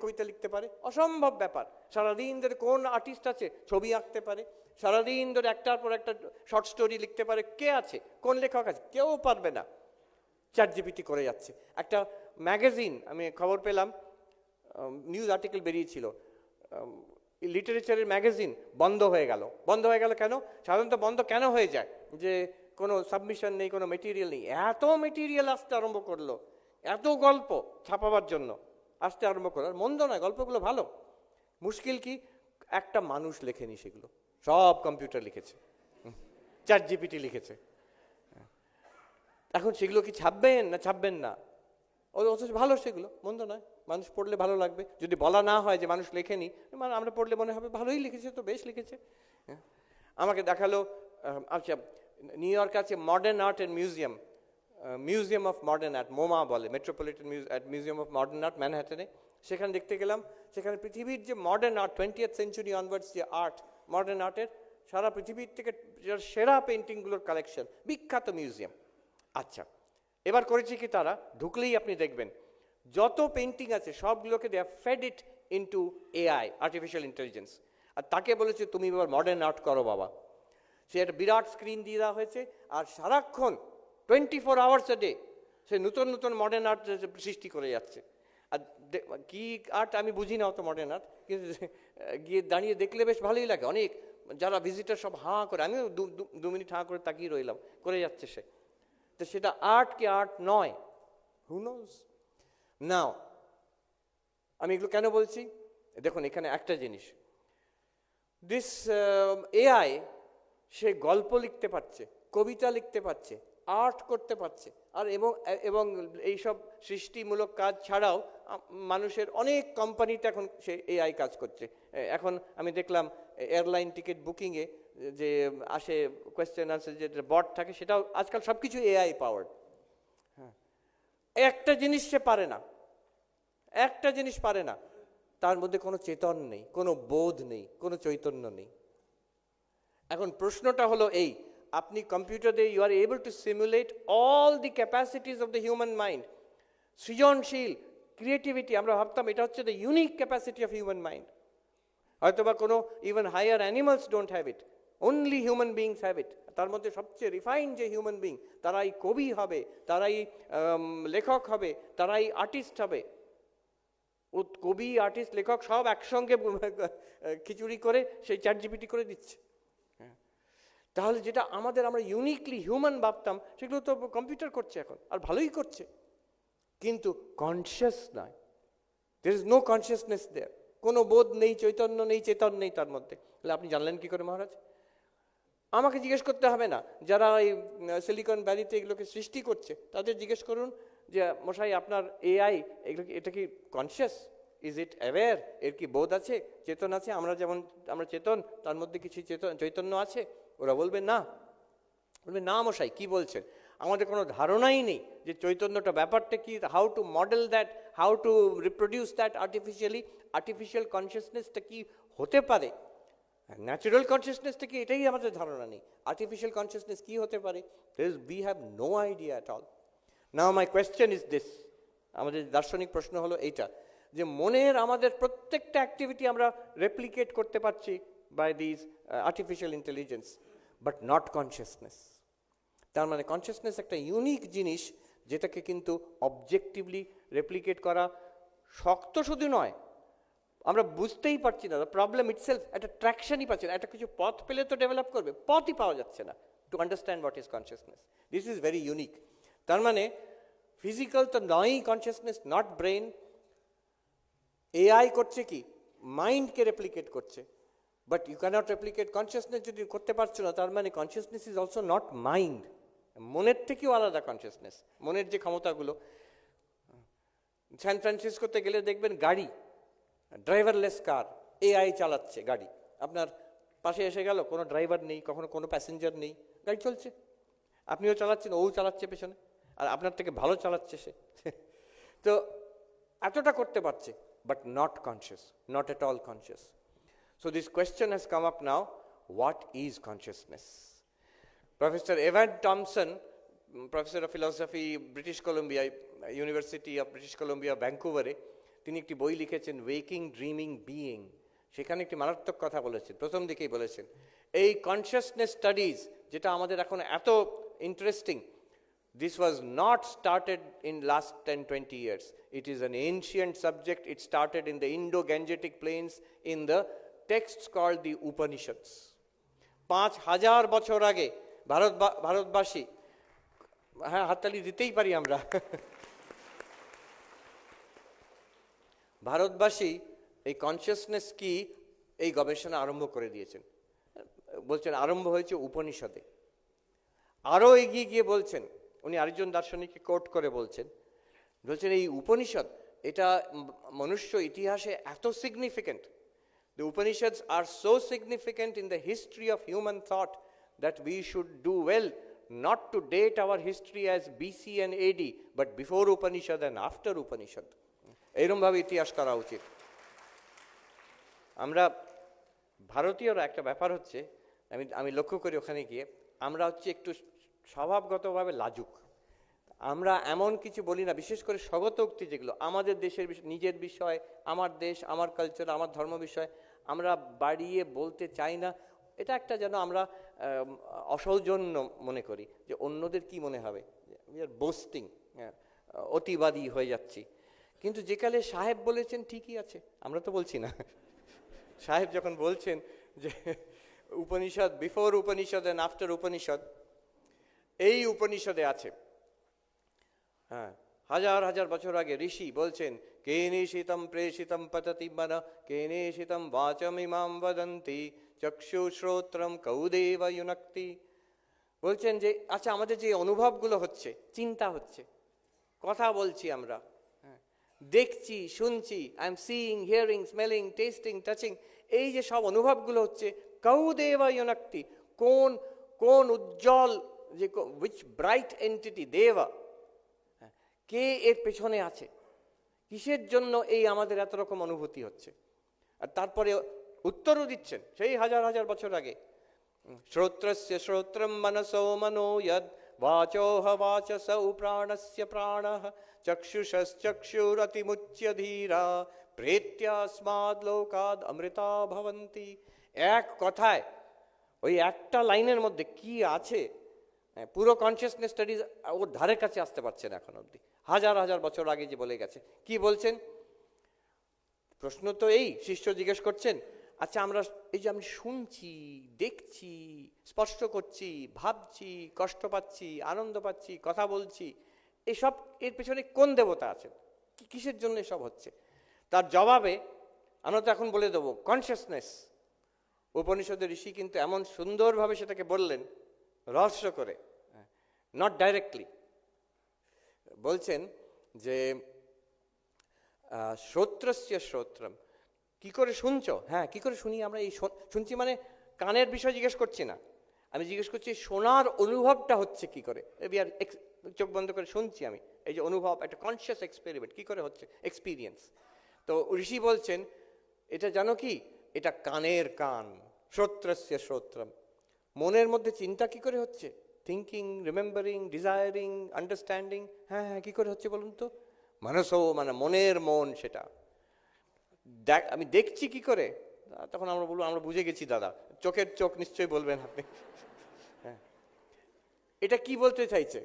কবিতা লিখতে পারে? অসম্ভব ব্যাপার। সারাদিন ধরে কোন আর্টিস্ট আছে ছবি আঁকতে পারে? সারাদিন ধরে একটার পর একটা শর্ট স্টোরি লিখতে পারে? কে আছে? কোন লেখক আছে? কেউ পারবে না, চ্যাট জিপিটি করে যাচ্ছে। একটা ম্যাগাজিন আমি খবর পেলাম, নিউজ আর্টিকেল বেরিয়েছিল, লিটারেচারের ম্যাগাজিন বন্ধ হয়ে গেল। বন্ধ হয়ে গেল কেন? সাধারণত বন্ধ কেন হয়ে যায়? যে কোনো সাবমিশন নেই, কোনো মেটেরিয়াল নেই। এত মেটেরিয়াল আসতে আরম্ভ করলো, এত গল্প ছাপাবার জন্য আসতে আরম্ভ করলো। আর মন্দ নয়, গল্পগুলো ভালো। মুশকিল কি, একটা মানুষ লেখেনি সেগুলো, সব কম্পিউটার লিখেছে, চ্যাট জিপিটি লিখেছে। এখন সেগুলো কি ছাপবেন না ছাপবেন না? অথচ ভালো, সেগুলো মন্দ নয়, মানুষ পড়লে ভালো লাগবে। যদি বলা না হয় যে মানুষ লেখেনি, মানে আমরা পড়লে মনে হবে ভালোই লিখেছে, তো বেশ লিখেছে। আমাকে দেখালো, আচ্ছা নিউ ইয়র্ক আছে modern art and museum, museum of modern art, MoMA বলে, metropolitan museum of modern art ম্যানহাটনে। সেখানে দেখতে গেলাম, সেখানে পৃথিবীর যে modern art, 20th century onwards যে আর্ট, মডার্ন আর্টের সারা পৃথিবীর থেকে সেরা পেন্টিংগুলোর কালেকশন, বিখ্যাত মিউজিয়াম। আচ্ছা, এবার করেছে কি তারা, ঢুকলেই আপনি দেখবেন যত পেন্টিং আছে সবগুলোকে they have fed it into AI, artificial intelligence. আর তাকে বলেছে তুমি এবার মডার্ন আর্ট করো বাবা। সে একটা বিরাট স্ক্রিন দিয়ে দেওয়া হয়েছে, আর সারাক্ষণ 24 আওয়ার্স এ ডে সে নতুন নতুন মডার্ন আর্ট সৃষ্টি করে যাচ্ছে। আর কি আর্ট আমি বুঝি না অত মডার্ন আর্ট, কিন্তু গিয়ে দাঁড়িয়ে দেখলে বেশ ভালোই লাগে। অনেক যারা ভিজিটার সব হাঁ করে, আমিও 2 মিনিট হাঁ করে তাকিয়ে রইলাম, করে যাচ্ছে সে। তো সেটা আর্ট কি আর্ট নয়, হু নোজ। নাও আমি এগুলো কেন বলছি, দেখুন এখানে একটা জিনিস, দিস এআই সে গল্প লিখতে পারছে, কবিতা লিখতে পারছে, আর্ট করতে পারছে, আর এবং এইসব সৃষ্টিমূলক কাজ ছাড়াও মানুষের অনেক কোম্পানিতে এখন সে এআই কাজ করছে। এখন আমি দেখলাম এয়ারলাইন টিকিট বুকিংয়ে যে আসে কোয়েশ্চেন আনসার যে বট থাকে, সেটাও আজকাল সব কিছু এআই পাওয়ার্ড। হ্যাঁ, একটা জিনিস সে পারে না, একটা জিনিস পারে না, তার মধ্যে কোনো চেতন নেই, কোনো বোধ নেই, কোনো চৈতন্য নেই। এখন প্রশ্নটা হলো এই, আপনি কম্পিউটার দিয়ে you are able to simulate all the capacities of the human mind, সৃজনশীল ক্রিয়েটিভিটি। আমরা ভাবতাম এটা হচ্ছে the unique capacity of human mind, হয়তো বা কোনো even higher animals don't have it, only human beings have it. তার মধ্যে সবচেয়ে রিফাইন যে হিউম্যান বিং, তারাই কবি হবে, তারাই লেখক হবে, তারাই আর্টিস্ট হবে। কবি, আর্টিস্ট, লেখক সব একসঙ্গে খিচুড়ি করে সেই চ্যাটজিপিটি করে দিচ্ছে। তাহলে যেটা আমরা ইউনিকলি হিউম্যান ভাবতাম, সেগুলো তো কম্পিউটার করছে এখন, আর ভালোই করছে, কিন্তু কনসিয়াস নয়। দের ইজ নো কনসিয়াসনেস দেয়ার, কোনো বোধ নেই, চৈতন্য নেই, চেতন নেই তার মধ্যে। তাহলে আপনি জানলেন কি করে মহারাজ? আমাকে জিজ্ঞেস করতে হবে না, যারা এই সিলিকন ভ্যালিতে এগুলোকে সৃষ্টি করছে তাদের জিজ্ঞেস করুন যে মশাই আপনার এআই এটা কি কনসিয়াস, ইজ ইট অ্যাওয়্যার, এর কি বোধ আছে, চেতন আছে? আমরা চেতন, তার মধ্যে কিছু চৈতন্য আছে? ওরা বলবে না, বলবে না মশাই কি বলছেন, আমাদের কোনো ধারণাই নেই যে চৈতন্যটা ব্যাপারটা কি, how to model that, how to reproduce that artificially, artificial কনসিয়াসনেসটা কি হতে পারে। ন্যাচারাল কনসিয়াসনেসটা কি, এটাই আমাদের ধারণা নেই। আর্টিফিশিয়াল কনসিয়াসনেস কি হতে পারে, we have no idea at all. Now my question is this, আমাদের দার্শনিক প্রশ্ন হলো এইটা, যে মনের আমাদের প্রত্যেকটা অ্যাক্টিভিটি আমরা রেপ্লিকেট করতে পারছি by this artificial intelligence, but not consciousness. তার মানে কনসিয়াসনেস একটা ইউনিক জিনিস, যেটাকে কিন্তু অবজেক্টিভলি রেপ্লিকেট করা শক্ত শুধু নয়, আমরা বুঝতেই পারছি না। প্রবলেম ইটসেলফ একটা ট্র্যাকশনই পাচ্ছি না, একটা কিছু পথ পেলে তো ডেভেলপ করবে, পথই পাওয়া যাচ্ছে না to understand what is consciousness. This is very unique. তার মানে ফিজিক্যাল তো নয়ই কনসিয়াসনেস, নট ব্রেন। এআই করছে কি, মাইন্ডকে রেপ্লিকেট করছে, but you cannot replicate consciousness. যদি করতে পারছো না, তার মানে consciousness is also not mind. মনের থেকেও আলাদা কনসিয়াসনেস, মনের যে ক্ষমতাগুলো। স্যান ফ্রান্সিসকোতে গেলে দেখবেন গাড়ি, ড্রাইভারলেস কার, এআই চালাচ্ছে গাড়ি। আপনার পাশে এসে গেল, কোনো ড্রাইভার নেই, কখনো কোনো প্যাসেঞ্জার নেই, গাড়ি চলছে, আপনিও চালাচ্ছেন, ও চালাচ্ছে পেছনে, আর আপনার থেকে ভালো চালাচ্ছে সে। তো এতটা করতে পারছে, but not conscious, not at all conscious. So this question has come up now, what is consciousness? Professor Evan Thompson, professor of philosophy, British Columbia, University of British Columbia, Vancouver, তিনি একটি বই লিখেছেন, ওয়েকিং ড্রিমিং বিইং। সেখানে একটি মারাত্মক কথা বলেছেন, প্রথম দিকেই বলেছেন, এই কনসিয়াসনেস স্টাডিজ যেটা আমাদের এখন এত interesting, this was not started in last 10-20 years. It is an ancient subject. It started in the Indo-Gangetic plains in the texts called the Upanishads. 5000 বছর আগে ভারতবাসী, হ্যাঁ হাততালি দিতেই পারি আমরা, ভারতবাসী এই কনসিয়াসনেস কি এই গবেষণা আরম্ভ করে দিয়েছেন। বলছেন আরম্ভ হয়েছে উপনিষদে। আরও এগিয়ে গিয়ে বলছেন, উনি আরেকজন দার্শনিককে কোট করে বলছেন এই উপনিষদ এটা মনুষ্য ইতিহাসে এত significant. The Upanishads are so significant in the history of human thought that we should do well not to date our history as BC and AD, but before Upanishad and after Upanishad. এরকমভাবে ইতিহাস করা উচিত। আমরা ভারতীয়রা একটা ব্যাপার হচ্ছে, আমি লক্ষ্য করি ওখানে গিয়ে, আমরা হচ্ছে একটু স্বভাবগতভাবে লাজুক। আমরা এমন কিছু বলি না, বিশেষ করে স্বগত উক্তি যেগুলো আমাদের দেশের নিজের বিষয়, আমার দেশ, আমার কালচার, আমার ধর্ম বিষয়, আমরা বাড়িয়ে বলতে চাই না। এটা একটা যেন আমরা অসৌজন্য মনে করি, যে অন্যদের কি মনে হবে, উই আর বোস্টিং, অতিবাদী হয়ে যাচ্ছি। কিন্তু যেকালে সাহেব বলেছেন ঠিকই আছে, আমরা তো বলছি না। সাহেব যখন বলছেন যে Upanishad, before Upanishad and after Upanishad, এই উপনিষদে আছে, হ্যাঁ, হাজার হাজার বছর আগে ঋষি বলছেন, কেনেশিতম প্রেষিতম পততি মন, কেনেশিতম বাচমিমাম বদন্তি, চক্ষুশ্রোত্রম কৌদেব ইউনক্তি। বলছেন যে আচ্ছা আমাদের যে অনুভবগুলো হচ্ছে, চিন্তা হচ্ছে, কথা বলছি আমরা, দেখছি, শুনছি, I am seeing, hearing, smelling, testing, touching, এই যে সব অনুভবগুলো হচ্ছে, কৌ দেবা ইয়নাক্তি, কোন কোন উজ্জ্বল, যে উইচ ব্রাইট এন্টিটি দেবা, কে এর পেছনে আছে, কিসের জন্য এই আমাদের এত রকম অনুভূতি হচ্ছে। আর তারপরে উত্তরও দিচ্ছেন সেই হাজার হাজার বছর আগে, শ্রোত্রস্য শ্রোত্রম মনসো মনো যদ वाचोह वाचसौ प्राणस्य प्राणः चक्षुषश्चक्षुरतिमुच्य धीरा प्रेत्यास्माद् लोकाद् अमृता भवन्ति। এক কথায় ওই একটা লাইনের মধ্যে কি আছে, পুরো কনসিয়াসনেস স্টাডিজ ওর ধারে কাছে আসতে পারছে না এখন অবধি, হাজার হাজার বছর আগে যে বলে গেছে। কি বলছেন? প্রশ্ন তো এই, শিষ্য জিজ্ঞেস করছেন, আচ্ছা আমরা এই যে আমি শুনছি, দেখছি, স্পর্শ করছি, ভাবছি, কষ্ট পাচ্ছি, আনন্দ পাচ্ছি, কথা বলছি, এসব এর পেছনে কোন দেবতা আছেন, কিসের জন্য এসব হচ্ছে? তার জবাবে আমরা তো এখন বলে দেবো কনসিয়াসনেস। উপনিষদের ঋষি কিন্তু এমন সুন্দরভাবে সেটাকে বললেন, রহস্য করে, নট ডাইরেক্টলি। বলছেন যে শ্রোত্রস্য শ্রোত্রম, কি করে শুনছো? হ্যাঁ, কি করে শুনি আমরা? এই শুনছি মানে কানের বিষয় জিজ্ঞেস করছি না, আমি জিজ্ঞেস করছি শোনার অনুভবটা হচ্ছে কি করে। চোখ বন্ধ করে শুনছি আমি, এই যে অনুভব, একটা কনসিয়াস এক্সপেরিমেন্ট কি করে হচ্ছে, এক্সপিরিয়েন্স। তো ঋষি বলছেন এটা জানো কি, এটা কানের কান, শ্রোত্রস্য শ্রোত্রম। মনের মধ্যে চিন্তা কি করে হচ্ছে, থিঙ্কিং, রিমেম্বারিং, ডিজায়ারিং, আন্ডারস্ট্যান্ডিং, হ্যাঁ হ্যাঁ, কি করে হচ্ছে বলুন তো? মানসও মানে মনের মন, সেটা আমি দেখছি কি করে? তখন আমরা বলবো আমরা বুঝে গেছি দাদা, চোখের চোখ নিশ্চয়ই বলবেন আপনি। হ্যাঁ, এটা কি বলতে চাইছে?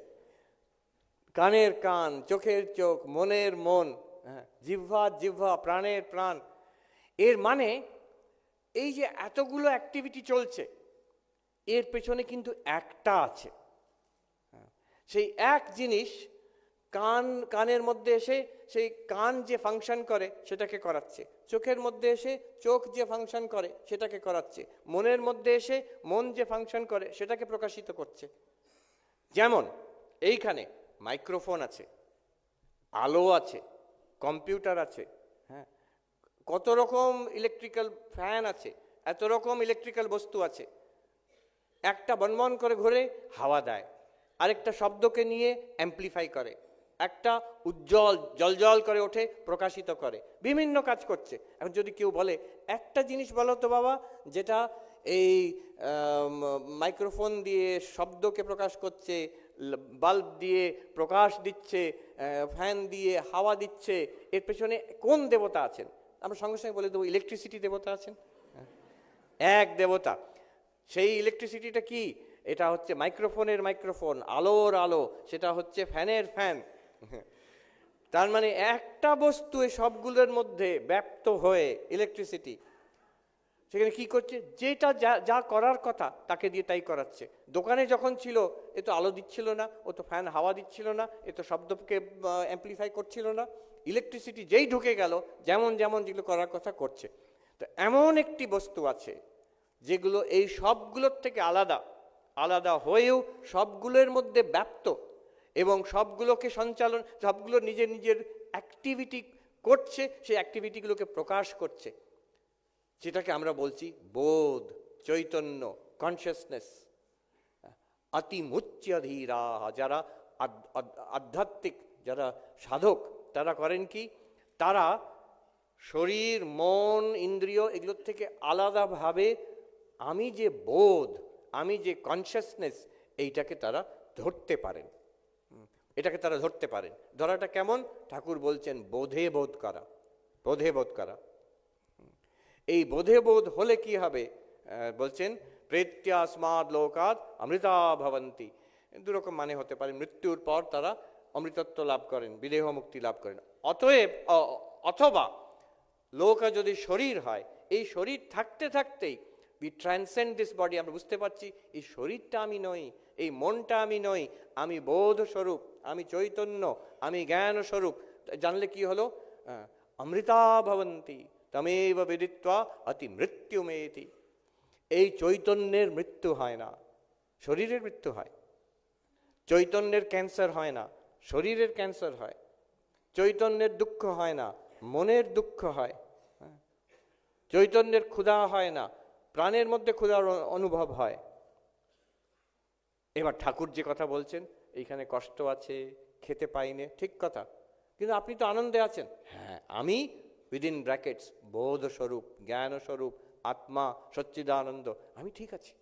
কানের কান, চোখের চোখ, মনের মন, হ্যাঁ, জিহ্বা জিহ্বা, প্রাণের প্রাণ। এর মানে এই যে এতগুলো অ্যাক্টিভিটি চলছে, এর পেছনে কিন্তু একটা আছে, সেই এক জিনিস কানের মধ্যে এসে সেই কান যে ফাংশন করে সেটাকে করাচ্ছে, চোখের মধ্যে এসে চোখ যে ফাংশন করে সেটাকে করাচ্ছে, মনের মধ্যে এসে মন যে ফাংশন করে সেটাকে প্রকাশিত করছে। যেমন এইখানে মাইক্রোফোন আছে, আলো আছে, কম্পিউটার আছে, হ্যাঁ, কত রকম ইলেকট্রিক্যাল ফ্যান আছে, এত রকম ইলেকট্রিক্যাল বস্তু আছে। একটা বনবন করে ঘুরে হাওয়া দেয়, আরেকটা শব্দকে নিয়ে অ্যাম্প্লিফাই করে, একটা উজ্জ্বল জলজল করে ওঠে, প্রকাশিত করে, বিভিন্ন কাজ করছে। এখন যদি কেউ বলে একটা জিনিস বলো তো বাবা, যেটা এই মাইক্রোফোন দিয়ে শব্দকে প্রকাশ করছে, বাল্ব দিয়ে প্রকাশ দিচ্ছে, ফ্যান দিয়ে হাওয়া দিচ্ছে, এর পেছনে কোন দেবতা আছেন? আমরা সঙ্গে সঙ্গে বলে দেবো ইলেকট্রিসিটি দেবতা আছেন, এক দেবতা। সেই ইলেকট্রিসিটিটা কি? এটা হচ্ছে মাইক্রোফোনের মাইক্রোফোন, আলোর আলো, সেটা হচ্ছে ফ্যানের ফ্যান। তার মানে একটা বস্তু সবগুলোর মধ্যে ব্যাপ্ত হয়ে ইলেকট্রিসিটি সেখানে কি করছে, যেটা যা করার কথা তাকে দিয়ে তাই করাচ্ছে। দোকানে যখন ছিল এ তো আলো দিচ্ছিল না, ও তো ফ্যান হাওয়া দিচ্ছিল না, এ তো শব্দকে অ্যাম্প্লিফাই করছিল না। ইলেকট্রিসিটি যেই ঢুকে গেল, যেমন যেমন যেগুলো করার কথা করছে। তো এমন একটি বস্তু আছে যেগুলো এই সবগুলোর থেকে আলাদা, আলাদা হয়েও সবগুলোর মধ্যে ব্যাপ্ত এবং সবগুলোকে সঞ্চালন, সবগুলো নিজের নিজের অ্যাক্টিভিটি করছে, সেই অ্যাক্টিভিটিগুলোকে প্রকাশ করছে, যেটাকে আমরা বলছি বোধ, চৈতন্য, কনসিয়াসনেস। অতিমুচ্চ ধীরা, যারা আধ্যাত্মিক, যারা সাধক, তারা করেন কি, তারা শরীর, মন, ইন্দ্রিয় এগুলোর থেকে আলাদাভাবে আমি যে বোধ, আমি যে কনসিয়াসনেস, এইটাকে তারা ধরতে পারেন, এটাকে তারা ধরতে পারেন। ধরাটা কেমন? ঠাকুর বলছেন বোধে বোধ করা, বোধে বোধ করা। এই বোধে বোধ হলে কি হবে? বলছেন প্রেত্যাস্মাদ লোকাৎ অমৃতা ভবন্তি। দুরকম মানে হতে পারে, মৃত্যুর পর তারা অমৃতত্ব লাভ করেন, বিদেহ মুক্তি লাভ করেন। অতএব অথবা লোকা যদি শরীর হয়, এই শরীর থাকতে থাকতেই উই ট্রান্সেন্ড দিস বডি। আমরা বুঝতে পারছি এই শরীরটা আমি নই, এই মনটা আমি নই, আমি বোধ স্বরূপ, আমি চৈতন্য, আমি জ্ঞান স্বরূপ। জানলে কি হলো? অমৃতা ভবন্তি তমেব বিদিত্বা অতি মৃত্যুমেতি। এই চৈতন্যের মৃত্যু হয় না, শরীরের মৃত্যু হয়। চৈতন্যের ক্যান্সার হয় না, শরীরের ক্যান্সার হয়। চৈতন্যের দুঃখ হয় না, মনের দুঃখ হয়। চৈতন্যের ক্ষুধা হয় না, প্রাণের মধ্যে ক্ষুধার অনুভব হয়। এবার ঠাকুর যে কথা বলছেন, এইখানে কষ্ট আছে, খেতে পাইনে, ঠিক কথা, কিন্তু আপনি তো আনন্দে আছেন। হ্যাঁ, আমি উইদিন ব্র্যাকেটস বোধ স্বরূপ, জ্ঞান স্বরূপ, আত্মা সচ্চিদানন্দ, আমি ঠিক আছি।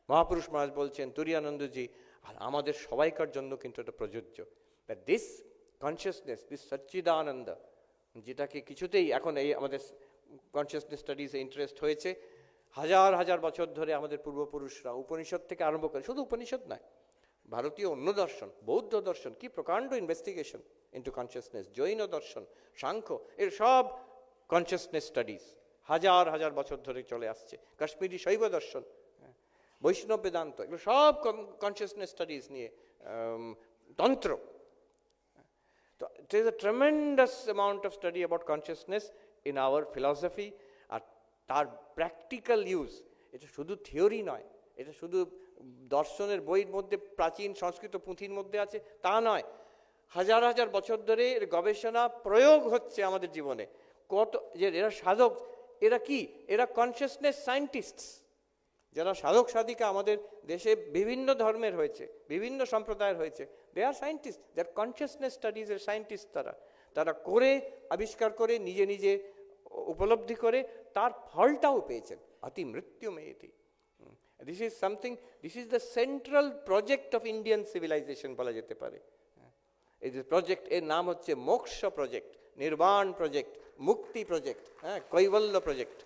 মহাপুরুষ মহারাজ বলছেন, তুরীয়ানন্দজি, আর আমাদের সবাইকার জন্য কিন্তু এটা প্রযোজ্য। দিস কনসিয়াসনেস, দিস সচ্চিদানন্দ, যেটাকে কিছুতেই এখন এই আমাদের কনসিয়াসনেস স্টাডিজে ইন্টারেস্ট হয়েছে, হাজার হাজার বছর ধরে আমাদের পূর্বপুরুষরা উপনিষদ থেকে আরম্ভ করে, শুধু উপনিষদ নয়, ভারতীয় অন্য দর্শন, বৌদ্ধ দর্শন, কি প্রকাণ্ড ইনভেস্টিগেশন ইন্টু কনসিয়াসনেস, জৈন দর্শন, সাংখ্য, এর সব কনসিয়াসনেস স্টাডিজ হাজার হাজার বছর ধরে চলে আসছে। কাশ্মীরি শৈব দর্শন, বৈষ্ণব বেদান্ত, এগুলো সব কনসিয়াসনেস স্টাডিজ নিয়ে, তন্ত্র। তো there is a tremendous amount of study about consciousness in our philosophy, আর তার প্র্যাকটিক্যাল ইউজ, এটা শুধু থিওরি নয়, এটা শুধু দর্শনের বইয়ের মধ্যে, প্রাচীন সংস্কৃত পুঁথির মধ্যে আছে তা নয়, হাজার হাজার বছর ধরে এর গবেষণা প্রয়োগ হচ্ছে আমাদের জীবনে। কত যে এরা সাধক, এরা কি, এরা কনসিয়াসনেস সায়েন্টিস্ট। যারা সাধক সাধিকা আমাদের দেশে বিভিন্ন ধর্মের হয়েছে, বিভিন্ন সম্প্রদায়ের হয়েছে, দে আর সায়েন্টিস্ট, দে আর কনসিয়াসনেস স্টাডিজের সায়েন্টিস্ট। তারা করে, আবিষ্কার করে, নিজে নিজে উপলব্ধি করে তার ফলটাও পেয়েছেন। অতি মৃত্যু মেয়েটি, this is something, this is the central project of Indian civilisation বলা যেতে পারে। এই যে প্রজেক্ট, এর নাম হচ্ছে মোক্ষ প্রজেক্ট, নির্বাণ প্রজেক্ট, মুক্তি প্রজেক্ট, কৈবল্য প্রজেক্ট।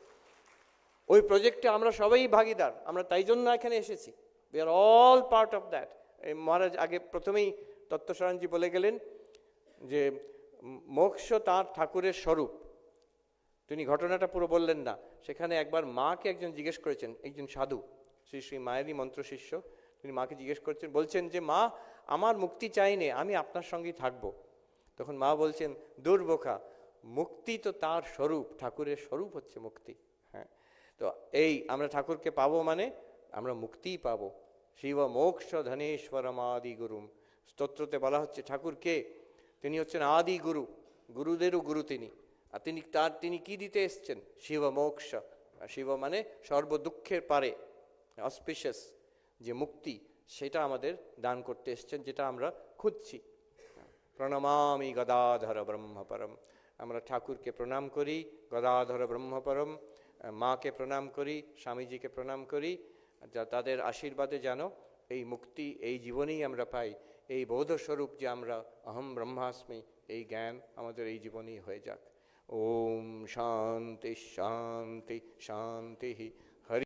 ওই প্রজেক্টে আমরা সবাই ভাগিদার, আমরা তাই জন্য এখানে এসেছি। We are all part of that. Maharaj আগে প্রথমেই তত্ত্বসারায়ণজি বলে গেলেন যে মোক্ষ তাঁর ঠাকুরের স্বরূপ। তিনি ঘটনাটা পুরো বললেন না, সেখানে একবার মাকে একজন জিজ্ঞেস করেছেন, একজন সাধু, শ্রী শ্রী মায়েরই মন্ত্র শিষ্য, তিনি মাকে জিজ্ঞেস করছেন, বলছেন যে মা, আমার মুক্তি চাইনে, আমি আপনার সঙ্গেই থাকবো। তখন মা বলছেন, দুর্বোখা, মুক্তি তো তার স্বরূপ, ঠাকুরের স্বরূপ হচ্ছে মুক্তি। হ্যাঁ, তো এই আমরা ঠাকুরকে পাবো মানে আমরা মুক্তিই পাবো। শিব মোক্ষ ধনেশ্বরম আদি গুরুম, স্তোত্রতে বলা হচ্ছে ঠাকুর কে, তিনি হচ্ছেন আদি গুরু, গুরুদেরও গুরু তিনি। আর তিনি কি দিতে এসছেন? শিব মোক্ষ। শিব মানে সর্বদুঃখের পারে, অসপিশিয়াস যে মুক্তি, সেটা আমাদের দান করতে এসছেন, যেটা আমরা খুঁজছি। প্রণমামি গদাধর ব্রহ্মপরম, আমরা ঠাকুরকে প্রণাম করি, গদাধর ব্রহ্মপরম, মাকে প্রণাম করি, স্বামীজিকে প্রণাম করি, যা তাদের আশীর্বাদে যেন এই মুক্তি এই জীবনেই আমরা পাই। এই বোধস্বরূপ যে আমরা অহম ব্রহ্মাস্মি, এই জ্ঞান আমাদের এই জীবনেই হয়ে যাক। ওম শান্তি শান্তি শান্তি। হরি